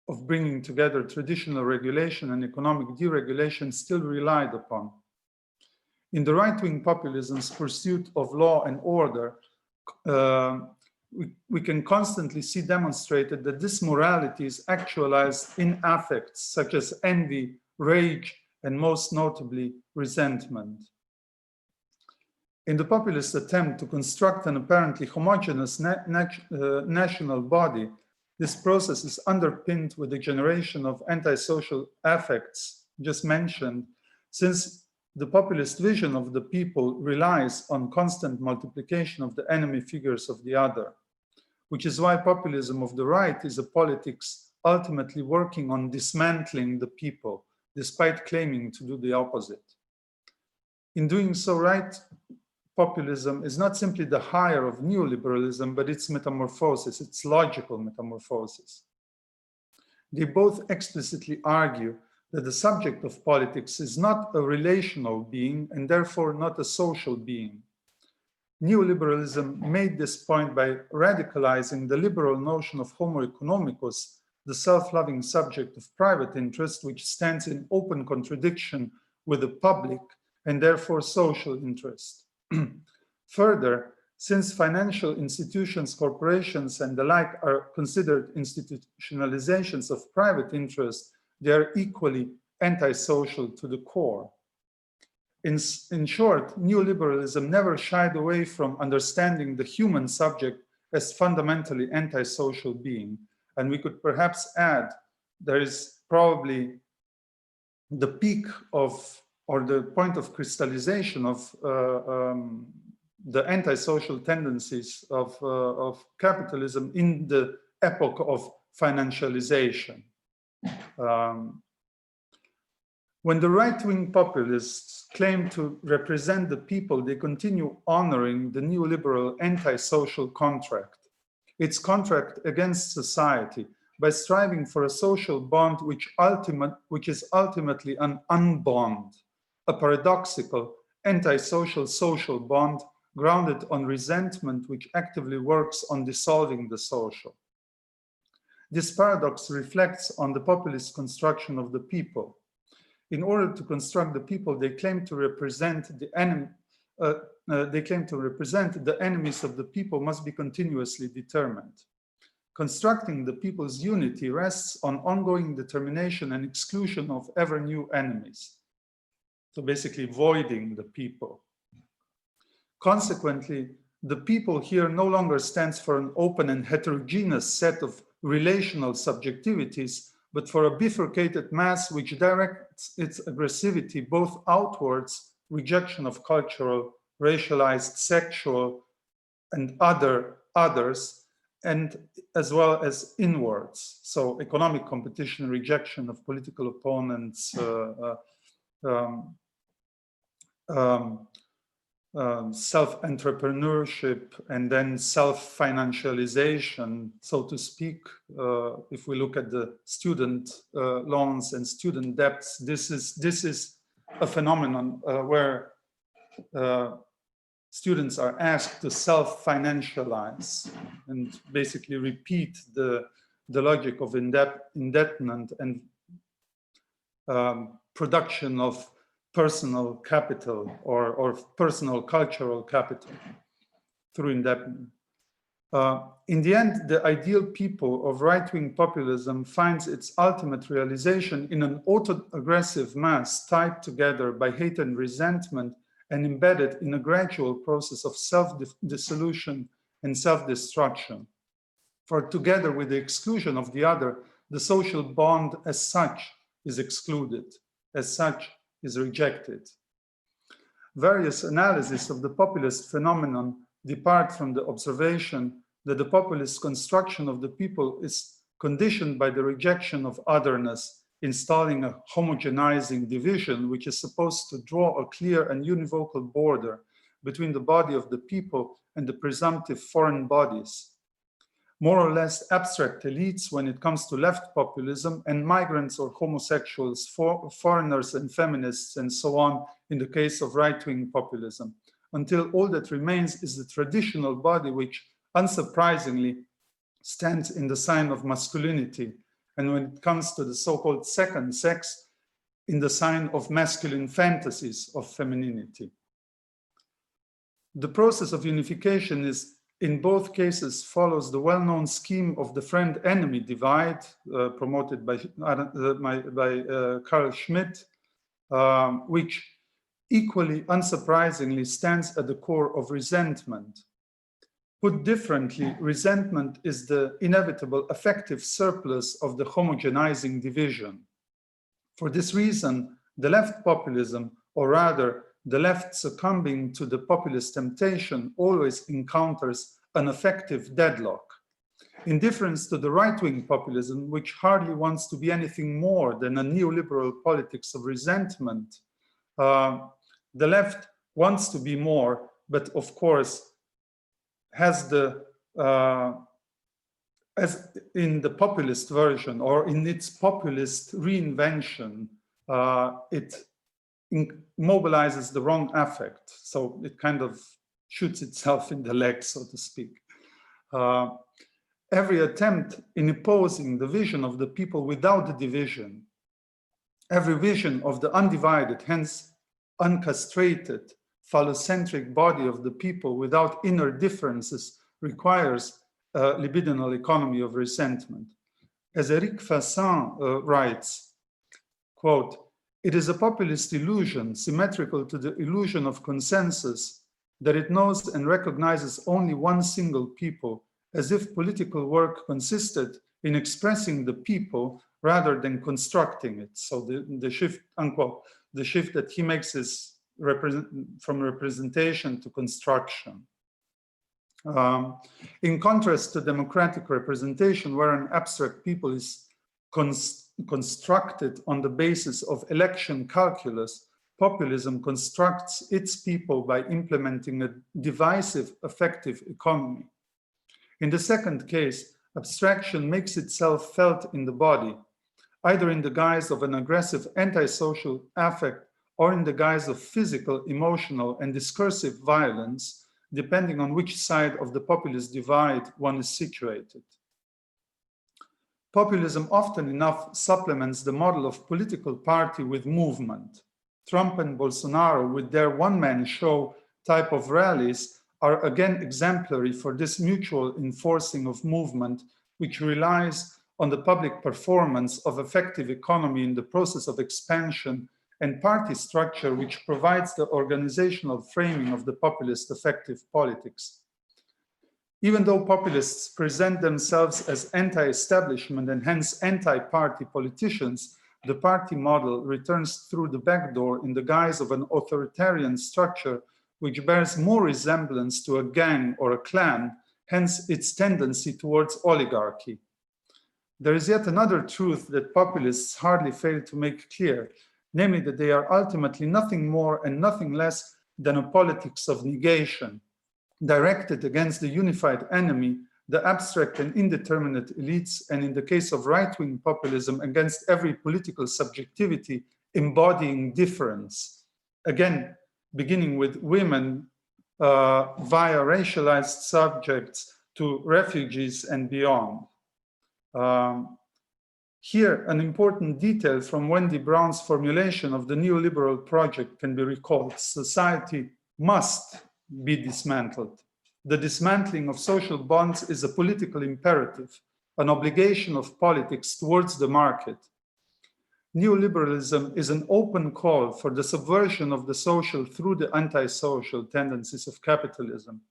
S2: of bringing together traditional regulation and economic deregulation still relied upon. In the right-wing populism's pursuit of law and order, we can constantly see demonstrated that this morality is actualized in affects such as envy, rage, and most notably, resentment. In the populist attempt to construct an apparently homogeneous national body, This process is underpinned with the generation of antisocial affects just mentioned, since the populist vision of the people relies on constant multiplication of the enemy figures of the other, which is why populism of the right is a politics ultimately working on dismantling the people, despite claiming to do the opposite. In doing so, right populism is not simply the higher of neoliberalism, but its metamorphosis, its logical metamorphosis. They both explicitly argue that the subject of politics is not a relational being and therefore not a social being. Neoliberalism made this point by radicalizing the liberal notion of homo economicus, the self-loving subject of private interest, which stands in open contradiction with the public and therefore social interest. Further, since financial institutions, corporations, and the like are considered institutionalizations of private interest, they are equally antisocial to the core. In short, neoliberalism never shied away from understanding the human subject as fundamentally antisocial being. And we could perhaps add, there is probably the peak of, or the point of crystallization of the antisocial tendencies of capitalism in the epoch of financialization. When the right-wing populists claim to represent the people, they continue honoring the neoliberal antisocial contract, its contract against society, by striving for a social bond which is ultimately an unbond, a paradoxical antisocial social bond grounded on resentment which actively works on dissolving the social. This paradox reflects on the populist construction of the people. In order to construct the people, they claim to represent the enemy. They claim to represent the enemies of the people must be continuously determined. Constructing the people's unity rests on ongoing determination and exclusion of ever new enemies. So basically voiding the people. Consequently, the people here no longer stands for an open and heterogeneous set of relational subjectivities, but for a bifurcated mass which directs its aggressivity both outwards, rejection of cultural, racialized, sexual, and others, and as well as inwards. So economic competition, rejection of political opponents, self-entrepreneurship, and then self-financialization, so to speak. If we look at the student loans and student debts, this is a phenomenon where students are asked to self-financialize and basically repeat the logic of indebtment and production of personal capital or personal cultural capital through indebtment. In the end, the ideal people of right-wing populism finds its ultimate realization in an auto-aggressive mass tied together by hate and resentment and embedded in a gradual process of self-dissolution and self-destruction. For together with the exclusion of the other, the social bond as such is excluded, as such is rejected. Various analyses of the populist phenomenon depart from the observation that the populist construction of the people is conditioned by the rejection of otherness, installing a homogenizing division which is supposed to draw a clear and univocal border between the body of the people and the presumptive foreign bodies. More or less abstract elites when it comes to left populism, and migrants or homosexuals, foreigners and feminists, and so on in the case of right-wing populism, until all that remains is the traditional body which, unsurprisingly, stands in the sign of masculinity, and when it comes to the so-called second sex, in the sign of masculine fantasies of femininity. The process of unification is, in both cases, follows the well-known scheme of the friend-enemy divide, promoted by Carl Schmitt, which equally unsurprisingly stands at the core of resentment. Put differently, resentment is the inevitable affective surplus of the homogenizing division. For this reason, the left populism, or rather the left succumbing to the populist temptation, always encounters an affective deadlock. In difference to the right-wing populism, which hardly wants to be anything more than a neoliberal politics of resentment, the left wants to be more, but of course has as in the populist version or in its populist reinvention, it mobilizes the wrong affect. So it kind of shoots itself in the leg, so to speak. Every attempt in opposing the vision of the people without the division, every vision of the undivided, hence uncastrated, phallocentric body of the people without inner differences requires a libidinal economy of resentment. As Eric Fassin writes, quote, "It is a populist illusion symmetrical to the illusion of consensus that it knows and recognizes only one single people, as if political work consisted in expressing the people rather than constructing it." So the shift, unquote, the shift that he makes is from representation to construction. In contrast to democratic representation, where an abstract people is constructed on the basis of election calculus, populism constructs its people by implementing a divisive affective economy. In the second case, abstraction makes itself felt in the body, either in the guise of an aggressive antisocial affect or in the guise of physical, emotional, and discursive violence, depending on which side of the populist divide one is situated. Populism often enough supplements the model of political party with movement. Trump and Bolsonaro, with their one-man show type of rallies, are again exemplary for this mutual enforcing of movement, which relies on the public performance of effective economy in the process of expansion and party structure, which provides the organizational framing of the populist effective politics. Even though populists present themselves as anti-establishment and hence anti-party politicians, the party model returns through the back door in the guise of an authoritarian structure which bears more resemblance to a gang or a clan, hence its tendency towards oligarchy. There is yet another truth that populists hardly fail to make clear, namely that they are ultimately nothing more and nothing less than a politics of negation, directed against the unified enemy, the abstract and indeterminate elites, and in the case of right-wing populism, against every political subjectivity embodying difference. Again, beginning with women via racialized subjects to refugees and beyond. Here, an important detail from Wendy Brown's formulation of the neoliberal project can be recalled. Society must be dismantled. The dismantling of social bonds is a political imperative, an obligation of politics towards the market. Neoliberalism is an open call for the subversion of the social through the anti-social tendencies of capitalism.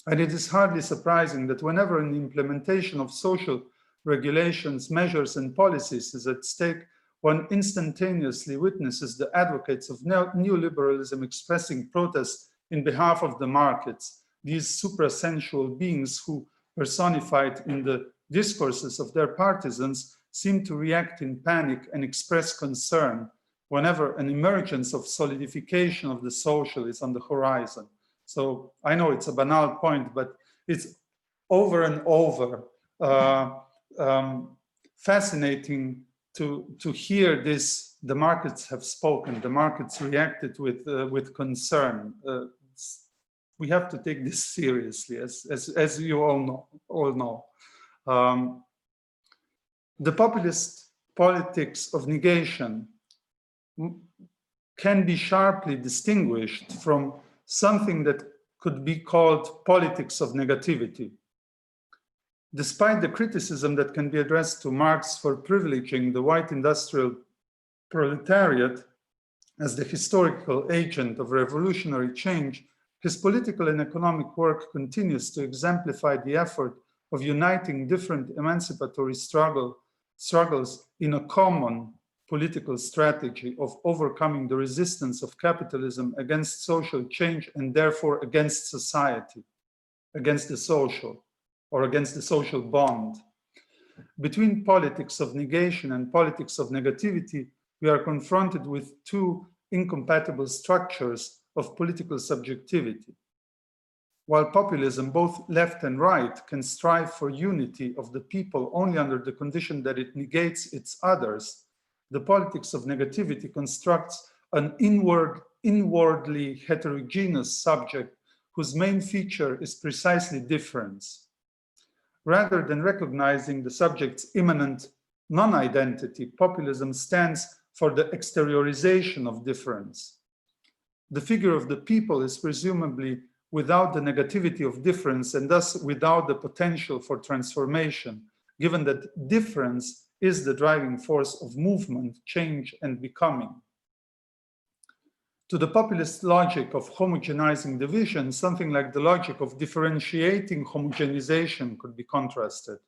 S2: And it is hardly surprising that whenever an implementation of social regulations, measures, and policies is at stake, one instantaneously witnesses the advocates of neoliberalism expressing protest in behalf of the markets, these suprasensual beings who, personified in the discourses of their partisans, seem to react in panic and express concern whenever an emergence of solidification of the social is on the horizon. So I know it's a banal point, but it's over and over fascinating to hear this. The markets have spoken, the markets reacted with concern. We have to take this seriously, as you all know. The populist politics of negation can be sharply distinguished from something that could be called politics of negativity. Despite the criticism that can be addressed to Marx for privileging the white industrial proletariat as the historical agent of revolutionary change, His political and economic work continues to exemplify the effort of uniting different emancipatory struggles in a common political strategy of overcoming the resistance of capitalism against social change and therefore against society, against the social, or against the social bond. Between politics of negation and politics of negativity, we are confronted with two incompatible structures of political subjectivity. While populism, both left and right, can strive for unity of the people only under the condition that it negates its others, the politics of negativity constructs an inwardly heterogeneous subject whose main feature is precisely difference. Rather than recognizing the subject's immanent non-identity, populism stands for the exteriorization of difference. The figure of the people is presumably without the negativity of difference and thus without the potential for transformation, given that difference is the driving force of movement, change, and becoming. To the populist logic of homogenizing division, something like the logic of differentiating homogenization could be contrasted.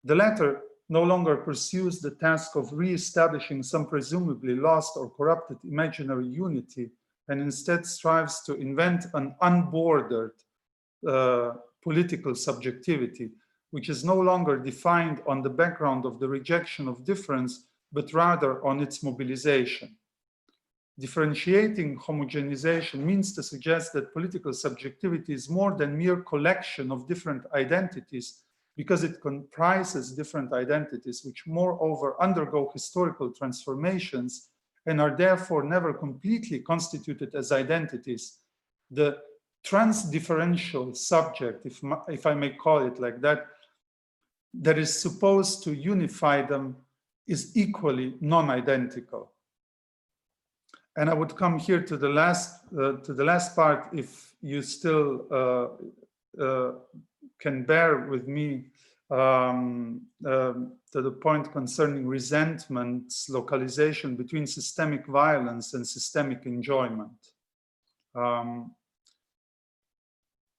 S2: The latter no longer pursues the task of re-establishing some presumably lost or corrupted imaginary unity, and instead strives to invent an unbordered political subjectivity, which is no longer defined on the background of the rejection of difference, but rather on its mobilization. Differentiating homogenization means to suggest that political subjectivity is more than mere collection of different identities, because it comprises different identities which moreover undergo historical transformations and are therefore never completely constituted as identities. The transdifferential subject, if I may call it like that, that is supposed to unify them is equally non-identical. And I would come here to the last part, if you still can bear with me, to the point concerning resentment's localization between systemic violence and systemic enjoyment.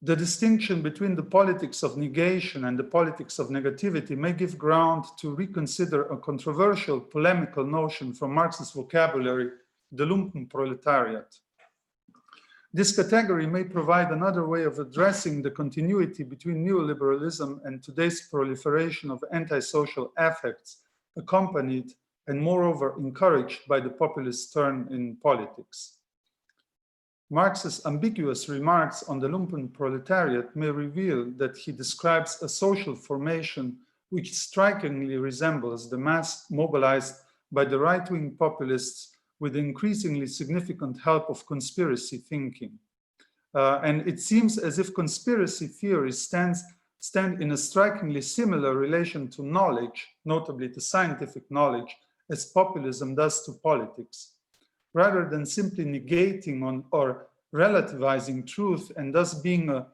S2: The distinction between the politics of negation and the politics of negativity may give ground to reconsider a controversial polemical notion from Marx's vocabulary, the lumpen proletariat. This category may provide another way of addressing the continuity between neoliberalism and today's proliferation of antisocial affects, accompanied and moreover encouraged by the populist turn in politics. Marx's ambiguous remarks on the lumpen proletariat may reveal that he describes a social formation which strikingly resembles the mass mobilized by the right-wing populists with increasingly significant help of conspiracy thinking. And it seems as if conspiracy theories stand in a strikingly similar relation to knowledge, notably to scientific knowledge, as populism does to politics. Rather than simply negating or relativizing truth and thus being a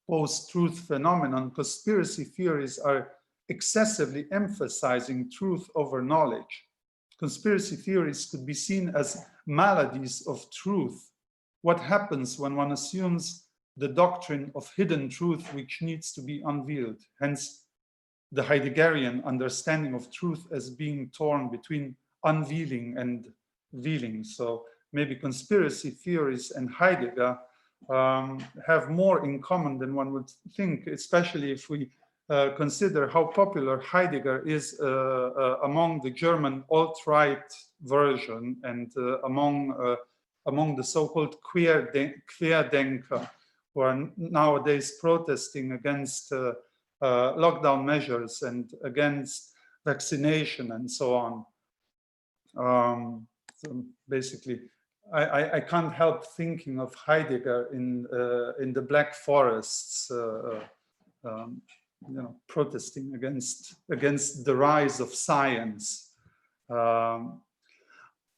S2: post-truth phenomenon, conspiracy theories are excessively emphasizing truth over knowledge. Conspiracy theories could be seen as maladies of truth. What happens when one assumes the doctrine of hidden truth which needs to be unveiled? Hence, the Heideggerian understanding of truth as being torn between unveiling and veiling. So maybe conspiracy theories and Heidegger have more in common than one would think, especially if we consider how popular Heidegger is among the German alt-right version and among the so-called Querdenker, who are nowadays protesting against lockdown measures and against vaccination and so on. So basically, I can't help thinking of Heidegger in the Black Forests, protesting against the rise of science.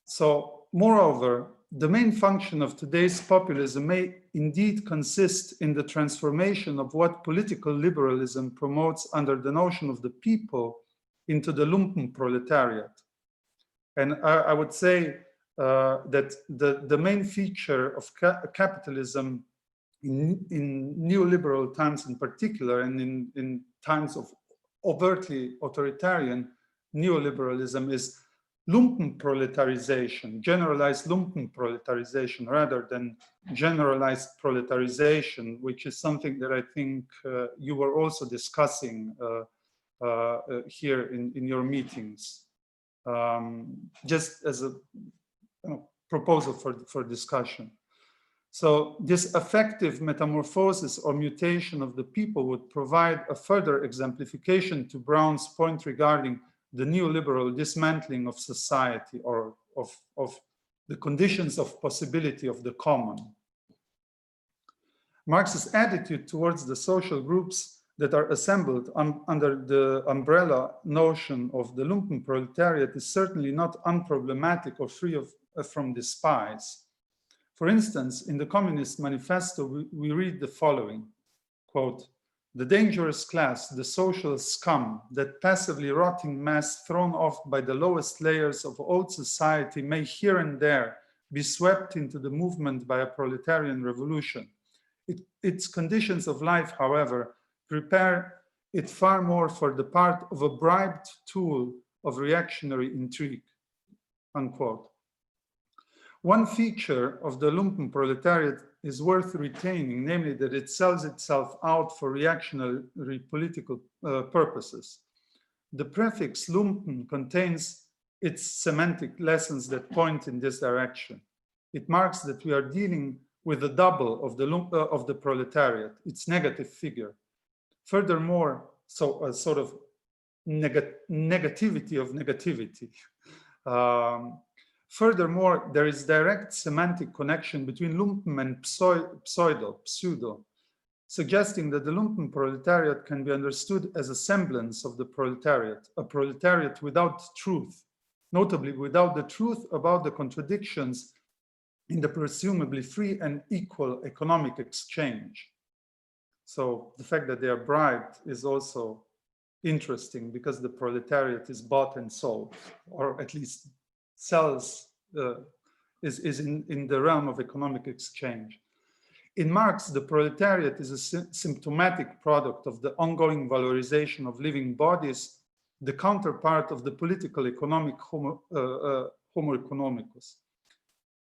S2: So, moreover, the main function of today's populism may indeed consist in the transformation of what political liberalism promotes under the notion of the people into the lumpen proletariat. And I would say that the main feature of capitalism in neoliberal times in particular, and in times of overtly authoritarian neoliberalism, is lumpen proletarization, generalized lumpen proletarization, rather than generalized proletarization, which is something that I think you were also discussing here in your meetings, just as a proposal for discussion. So this affective metamorphosis or mutation of the people would provide a further exemplification to Brown's point regarding the neoliberal dismantling of society, or of the conditions of possibility of the common. Marx's attitude towards the social groups that are assembled under the umbrella notion of the lumpen proletariat is certainly not unproblematic or free from despise. For instance, in the Communist Manifesto, we read the following, quote, "The dangerous class, the social scum, that passively rotting mass thrown off by the lowest layers of old society may here and there be swept into the movement by a proletarian revolution. Its conditions of life, however, prepare it far more for the part of a bribed tool of reactionary intrigue," unquote. One feature of the lumpen proletariat is worth retaining, namely that it sells itself out for reactionary political purposes. The prefix lumpen contains its semantic lessons that point in this direction. It marks that we are dealing with a double of the proletariat, its negative figure. Furthermore, so a sort of negativity of negativity. Furthermore, there is direct semantic connection between lumpen and pseudo, suggesting that the lumpen proletariat can be understood as a semblance of the proletariat, a proletariat without truth, notably without the truth about the contradictions in the presumably free and equal economic exchange. So the fact that they are bribed is also interesting, because the proletariat is bought and sold, or at least sells, is in the realm of economic exchange. In Marx, the proletariat is a symptomatic product of the ongoing valorization of living bodies, the counterpart of the political economic homo economicus.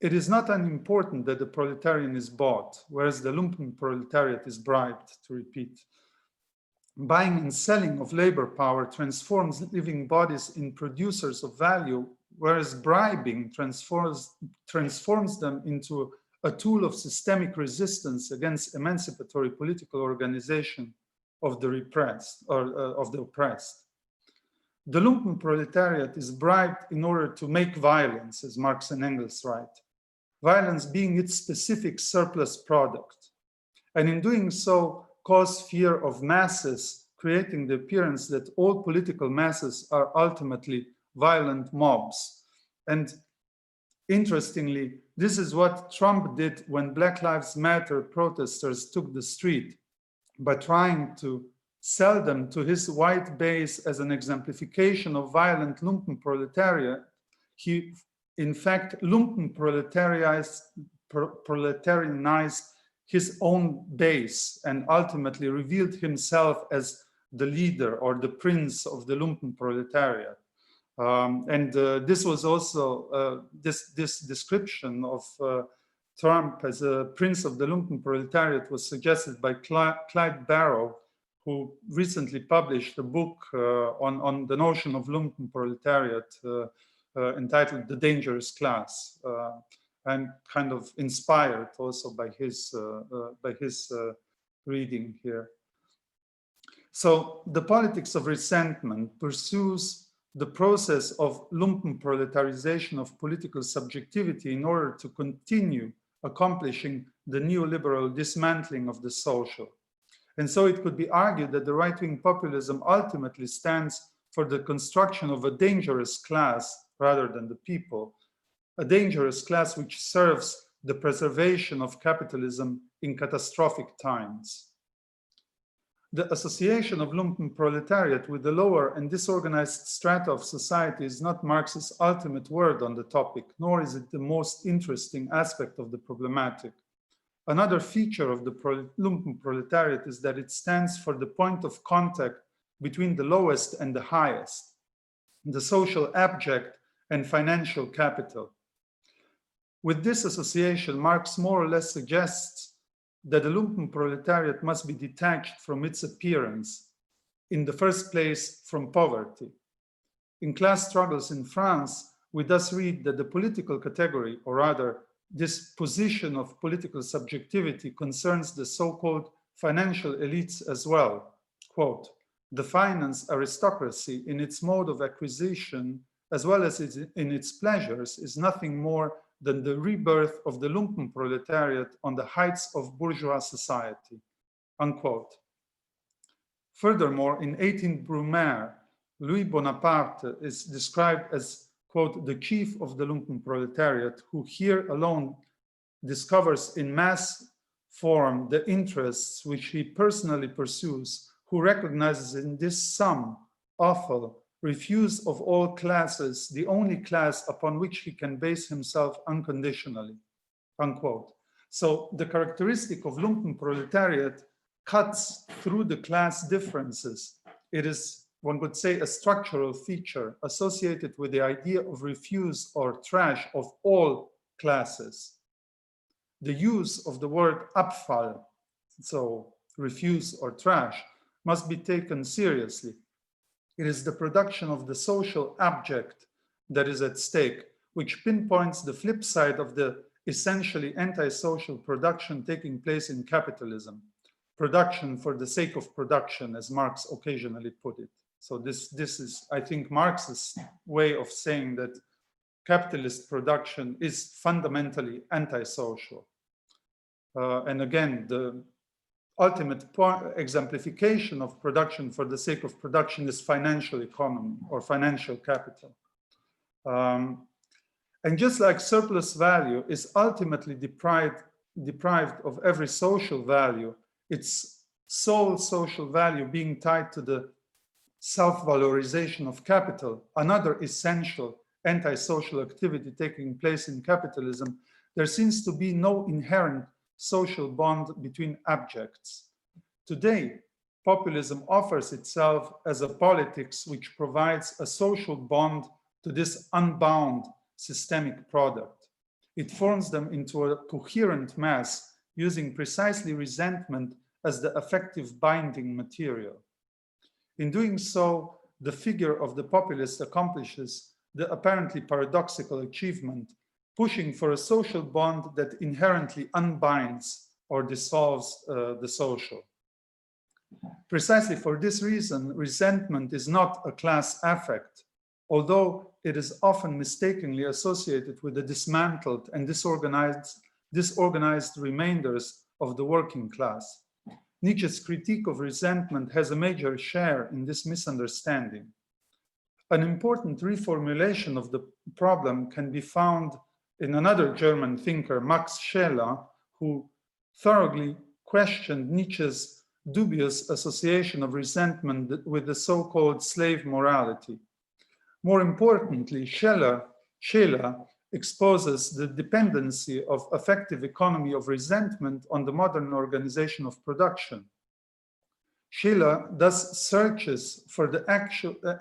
S2: It is not unimportant that the proletarian is bought, whereas the lumpen proletariat is bribed, to repeat. Buying and selling of labor power transforms living bodies in producers of value, whereas bribing transforms them into a tool of systemic resistance against emancipatory political organization of the repressed, or of the oppressed. The lumpen proletariat is bribed in order to make violence, as Marx and Engels write, violence being its specific surplus product, and in doing so cause fear of masses, creating the appearance that all political masses are ultimately violent mobs. And interestingly, this is what Trump did when Black Lives Matter protesters took the street, by trying to sell them to his white base as an exemplification of violent lumpen proletariat. He, in fact, lumpen proletarianized his own base and ultimately revealed himself as the leader or the prince of the lumpen proletariat. This was also, this description of Trump as a prince of the lumpen proletariat was suggested by Clyde Barrow, who recently published a book on the notion of lumpen proletariat entitled "The Dangerous Class," and kind of inspired also by his reading here. So the politics of resentment pursues the process of lumpen proletarization of political subjectivity in order to continue accomplishing the neoliberal dismantling of the social. And so it could be argued that the right-wing populism ultimately stands for the construction of a dangerous class rather than the people, a dangerous class which serves the preservation of capitalism in catastrophic times. The association of lumpen proletariat with the lower and disorganized strata of society is not Marx's ultimate word on the topic, nor is it the most interesting aspect of the problematic. Another feature of the lumpen proletariat is that it stands for the point of contact between the lowest and the highest, the social abject and financial capital. With this association, Marx more or less suggests that the lumpen proletariat must be detached from its appearance, in the first place from poverty. In Class Struggles in France, we thus read that the political category, or rather this position of political subjectivity, concerns the so-called financial elites as well. Quote, the finance aristocracy in its mode of acquisition, as well as in its pleasures, is nothing more than the rebirth of the lumpen proletariat on the heights of bourgeois society, unquote. Furthermore, in 18 Brumaire, Louis Bonaparte is described as, quote, the chief of the lumpen proletariat, who here alone discovers in mass form the interests which he personally pursues, who recognizes in this sum, awful, refuse of all classes, the only class upon which he can base himself unconditionally, unquote. So the characteristic of lumpen proletariat cuts through the class differences. It is, one could say, a structural feature associated with the idea of refuse or trash of all classes. The use of the word Abfall, so refuse or trash, must be taken seriously. It is the production of the social abject that is at stake, which pinpoints the flip side of the essentially anti-social production taking place in capitalism. Production for the sake of production, as Marx occasionally put it. So this is, I think, Marx's way of saying that capitalist production is fundamentally anti-social. And again, the ultimate exemplification of production for the sake of production is financial economy or financial capital. And just like surplus value is ultimately deprived of every social value, its sole social value being tied to the self-valorization of capital, another essential anti-social activity taking place in capitalism, there seems to be no inherent social bond between abjects. Today, populism offers itself as a politics which provides a social bond to this unbound systemic product. It forms them into a coherent mass using precisely resentment as the effective binding material. In doing so, the figure of the populist accomplishes the apparently paradoxical achievement, pushing for a social bond that inherently unbinds or dissolves the social. Precisely for this reason, resentment is not a class affect, although it is often mistakenly associated with the dismantled and disorganized remainders of the working class. Nietzsche's critique of resentment has a major share in this misunderstanding. An important reformulation of the problem can be found in another German thinker, Max Scheler, who thoroughly questioned Nietzsche's dubious association of resentment with the so-called slave morality. More importantly, Scheler exposes the dependency of affective economy of resentment on the modern organization of production. Scheler thus searches for the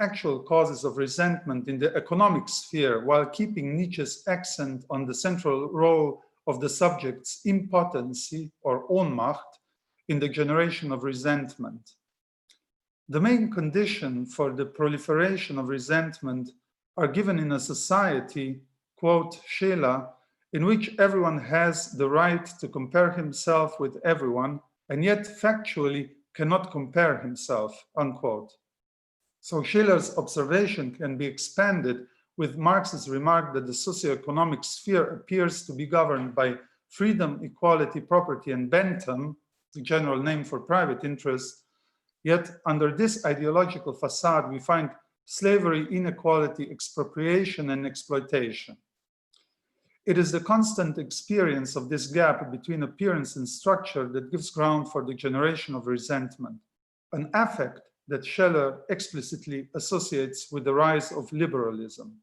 S2: actual causes of resentment in the economic sphere while keeping Nietzsche's accent on the central role of the subject's impotency or Ohnmacht in the generation of resentment. The main condition for the proliferation of resentment are given in a society, quote Scheler, in which everyone has the right to compare himself with everyone and yet factually cannot compare himself, unquote. So Schiller's observation can be expanded with Marx's remark that the socioeconomic sphere appears to be governed by freedom, equality, property, and Bentham, the general name for private interest. Yet under this ideological facade, we find slavery, inequality, expropriation, and exploitation. It is the constant experience of this gap between appearance and structure that gives ground for the generation of resentment, an affect that Scheler explicitly associates with the rise of liberalism.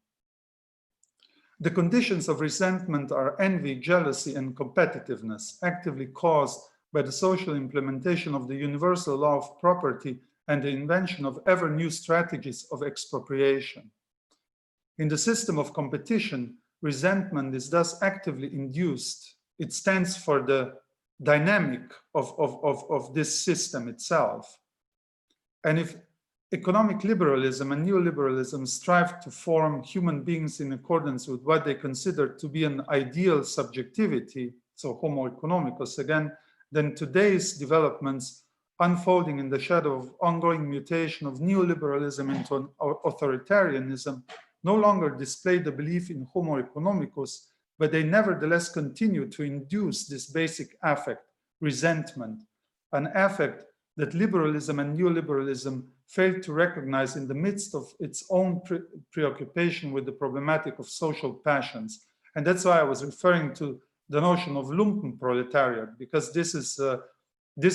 S2: The conditions of resentment are envy, jealousy, and competitiveness, actively caused by the social implementation of the universal law of property and the invention of ever new strategies of expropriation. In the system of competition, resentment is thus actively induced. It stands for the dynamic of this system itself. And if economic liberalism and neoliberalism strive to form human beings in accordance with what they consider to be an ideal subjectivity, so homo economicus again, then today's developments unfolding in the shadow of ongoing mutation of neoliberalism into an authoritarianism no longer display the belief in homo economicus, but they nevertheless continue to induce this basic affect, resentment, an affect that liberalism and neoliberalism failed to recognize in the midst of its own preoccupation with the problematic of social passions. And that's why I was referring to the notion of lumpenproletariat, because this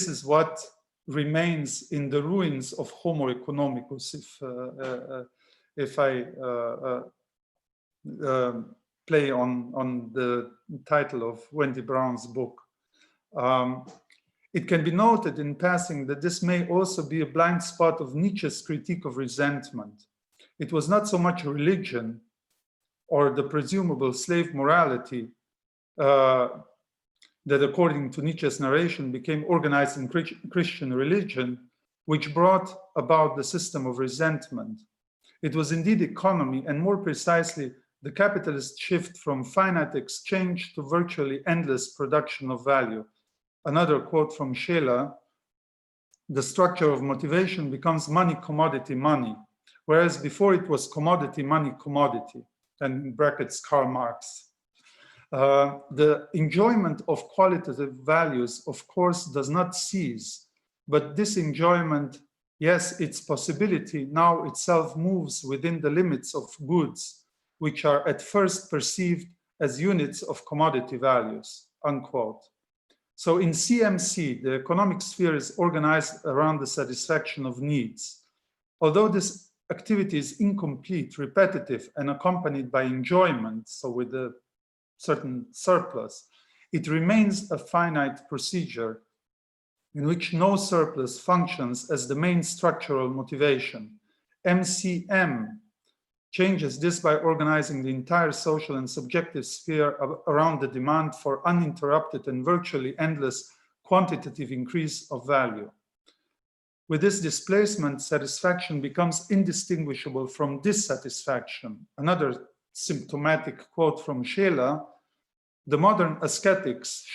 S2: is what remains in the ruins of homo economicus, if I play on the title of Wendy Brown's book. It can be noted in passing that this may also be a blind spot of Nietzsche's critique of resentment. It was not so much religion or the presumable slave morality that, according to Nietzsche's narration, became organized in Christian religion, which brought about the system of resentment. It was indeed economy, and more precisely, the capitalist shift from finite exchange to virtually endless production of value. Another quote from Scheler: the structure of motivation becomes money, commodity, money, whereas before it was commodity, money, commodity, and in brackets, Karl Marx. The enjoyment of qualitative values, of course, does not cease, but this enjoyment, yes, its possibility now itself moves within the limits of goods, which are at first perceived as units of commodity values, unquote. So in CMC, the economic sphere is organized around the satisfaction of needs. Although this activity is incomplete, repetitive, and accompanied by enjoyment, so with a certain surplus, it remains a finite procedure in which no surplus functions as the main structural motivation. MCM changes this by organizing the entire social and subjective sphere around the demand for uninterrupted and virtually endless quantitative increase of value. With this displacement, satisfaction becomes indistinguishable from dissatisfaction. Another symptomatic quote from Scheler: the modern ascetics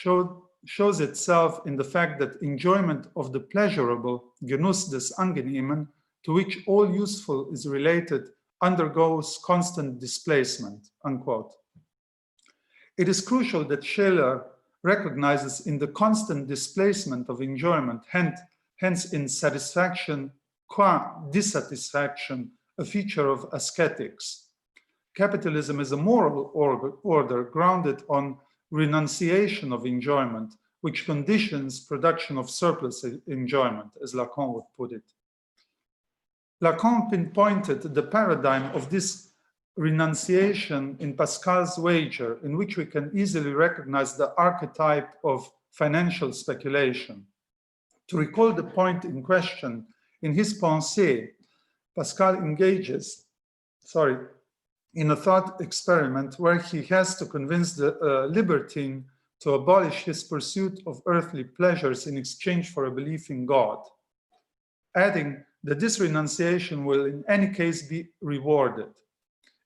S2: shows itself in the fact that enjoyment of the pleasurable, Genuss des Angenehmen, to which all useful is related, undergoes constant displacement, unquote. It is crucial that Scheler recognizes in the constant displacement of enjoyment, hence in satisfaction qua dissatisfaction, a feature of ascetics. Capitalism is a moral order grounded on renunciation of enjoyment, which conditions production of surplus enjoyment, as Lacan would put it. Lacan pinpointed the paradigm of this renunciation in Pascal's wager, in which we can easily recognize the archetype of financial speculation. To recall the point in question, in his Pensée, Pascal engages, in a thought experiment where he has to convince the libertine to abolish his pursuit of earthly pleasures in exchange for a belief in God, adding that this renunciation will in any case be rewarded.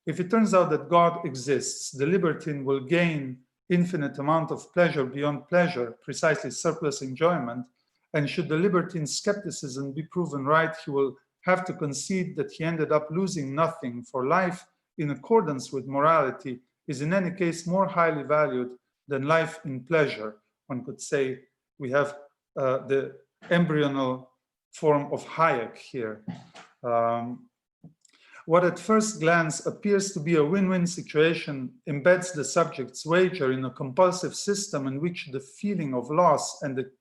S2: If it turns out that God exists, the libertine will gain infinite amount of pleasure beyond pleasure, precisely surplus enjoyment, and should the libertine's skepticism be proven right, he will have to concede that he ended up losing nothing, for life in accordance with morality is in any case more highly valued than life in pleasure. One could say we have the embryonal form of Hayek here. What at first glance appears to be a win-win situation embeds the subject's wager in a compulsive system in which the feeling of loss and the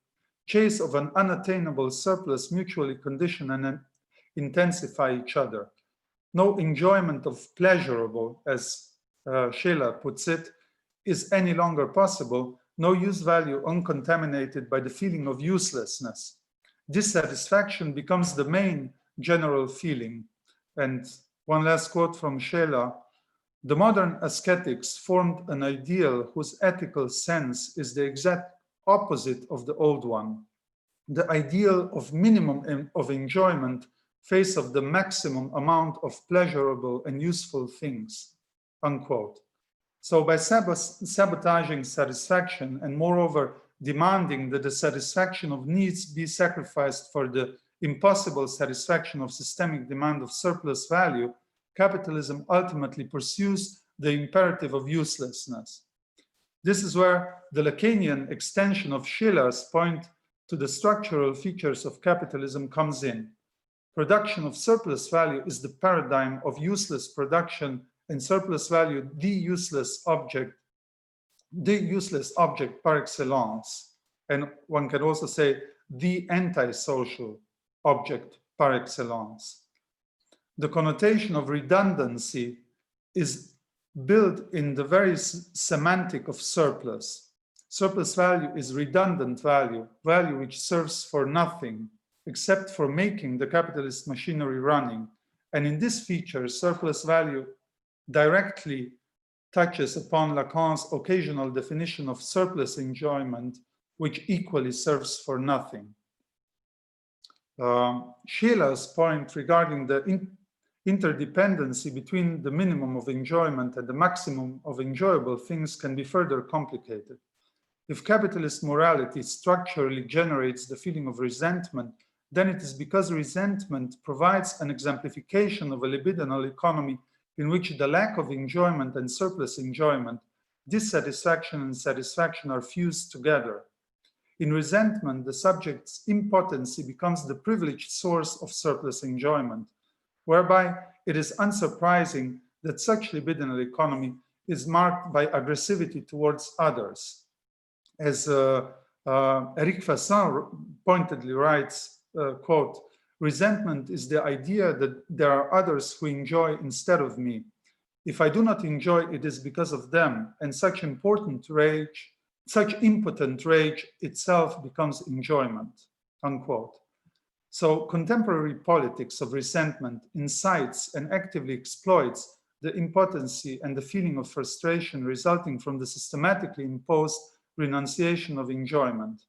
S2: chase of an unattainable surplus mutually condition and intensify each other. No enjoyment of pleasurable, as Scheler puts it, is any longer possible, no use value uncontaminated by the feeling of uselessness. Dissatisfaction becomes the main general feeling. And one last quote from Scheler: the modern ascetics formed an ideal whose ethical sense is the exact opposite of the old one. The ideal of minimum of enjoyment face of the maximum amount of pleasurable and useful things, unquote. So by sabotaging satisfaction and moreover demanding that the satisfaction of needs be sacrificed for the impossible satisfaction of systemic demand of surplus value, capitalism ultimately pursues the imperative of uselessness. This is where the Lacanian extension of Schiller's point to the structural features of capitalism comes in. Production of surplus value is the paradigm of useless production, and surplus value the useless object par excellence. And one can also say the anti-social object par excellence. The connotation of redundancy is built in the very semantic of surplus. Surplus value is redundant value, value which serves for nothing except for making the capitalist machinery running. And in this feature, surplus value directly touches upon Lacan's occasional definition of surplus enjoyment, which equally serves for nothing. Scheler's point regarding the interdependency between the minimum of enjoyment and the maximum of enjoyable things can be further complicated. If capitalist morality structurally generates the feeling of resentment, then it is because resentment provides an exemplification of a libidinal economy in which the lack of enjoyment and surplus enjoyment, dissatisfaction and satisfaction are fused together. In resentment, the subject's impotency becomes the privileged source of surplus enjoyment, whereby it is unsurprising that such libidinal economy is marked by aggressivity towards others. As Eric Fassin pointedly writes, quote, resentment is the idea that there are others who enjoy instead of me. If I do not enjoy, it is because of them, and such impotent rage itself becomes enjoyment, unquote. So contemporary politics of resentment incites and actively exploits the impotency and the feeling of frustration resulting from the systematically imposed renunciation of enjoyment.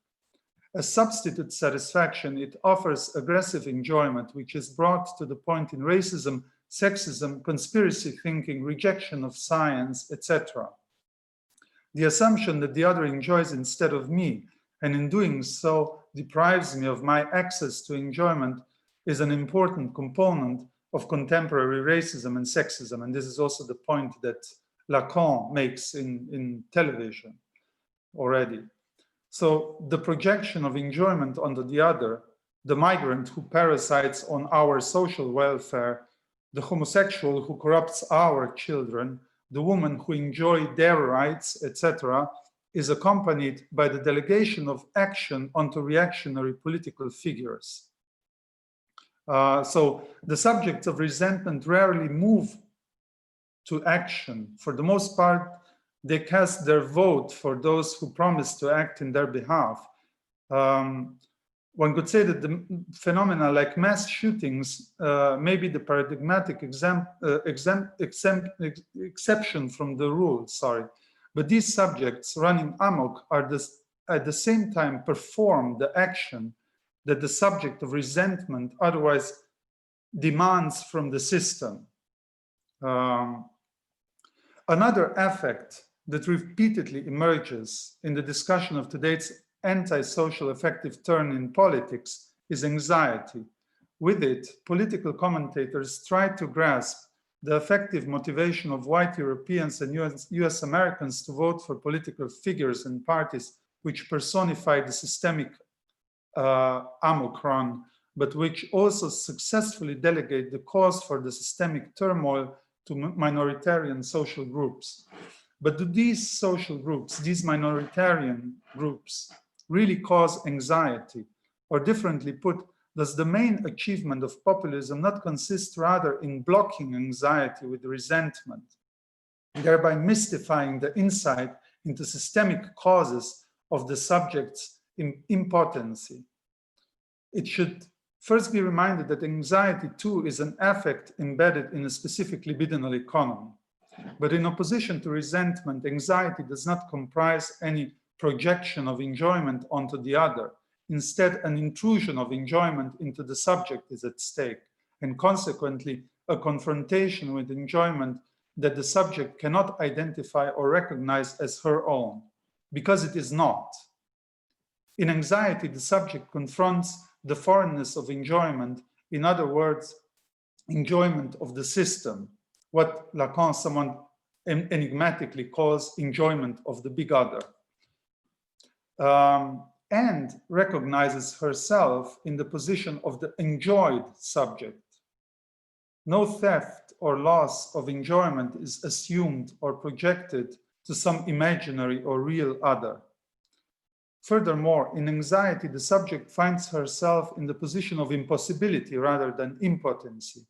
S2: As substitute satisfaction, it offers aggressive enjoyment, which is brought to the point in racism, sexism, conspiracy thinking, rejection of science, etc. The assumption that the other enjoys instead of me, and in doing so deprives me of my access to enjoyment, is an important component of contemporary racism and sexism. And this is also the point that Lacan makes in television already. So the projection of enjoyment onto the other, the migrant who parasites on our social welfare, the homosexual who corrupts our children, the woman who enjoys their rights, etc., is accompanied by the delegation of action onto reactionary political figures. So the subjects of resentment rarely move to action. For the most part, they cast their vote for those who promise to act in their behalf. One could say that the phenomena like mass shootings may be the paradigmatic exception from the rule, but these subjects running amok are at the same time perform the action that the subject of resentment otherwise demands from the system. Another effect that repeatedly emerges in the discussion of today's anti-social affective turn in politics is anxiety. With it, political commentators try to grasp the affective motivation of white Europeans and US Americans to vote for political figures and parties which personify the systemic amok run, but which also successfully delegate the cause for the systemic turmoil to minoritarian social groups. But do these social groups, these minoritarian groups, really cause anxiety? Or differently put, does the main achievement of populism not consist rather in blocking anxiety with resentment? thereby mystifying the insight into systemic causes of the subject's impotency. It should first be reminded that anxiety too is an affect embedded in a specific libidinal economy. But in opposition to resentment, anxiety does not comprise any projection of enjoyment onto the other. Instead, an intrusion of enjoyment into the subject is at stake, and consequently, a confrontation with enjoyment that the subject cannot identify or recognize as her own, because it is not. In anxiety, the subject confronts the foreignness of enjoyment, in other words, enjoyment of the system, what Lacan somewhat enigmatically calls enjoyment of the big other, and recognizes herself in the position of the enjoyed subject. No theft or loss of enjoyment is assumed or projected to some imaginary or real other. Furthermore, in anxiety, the subject finds herself in the position of impossibility rather than impotency.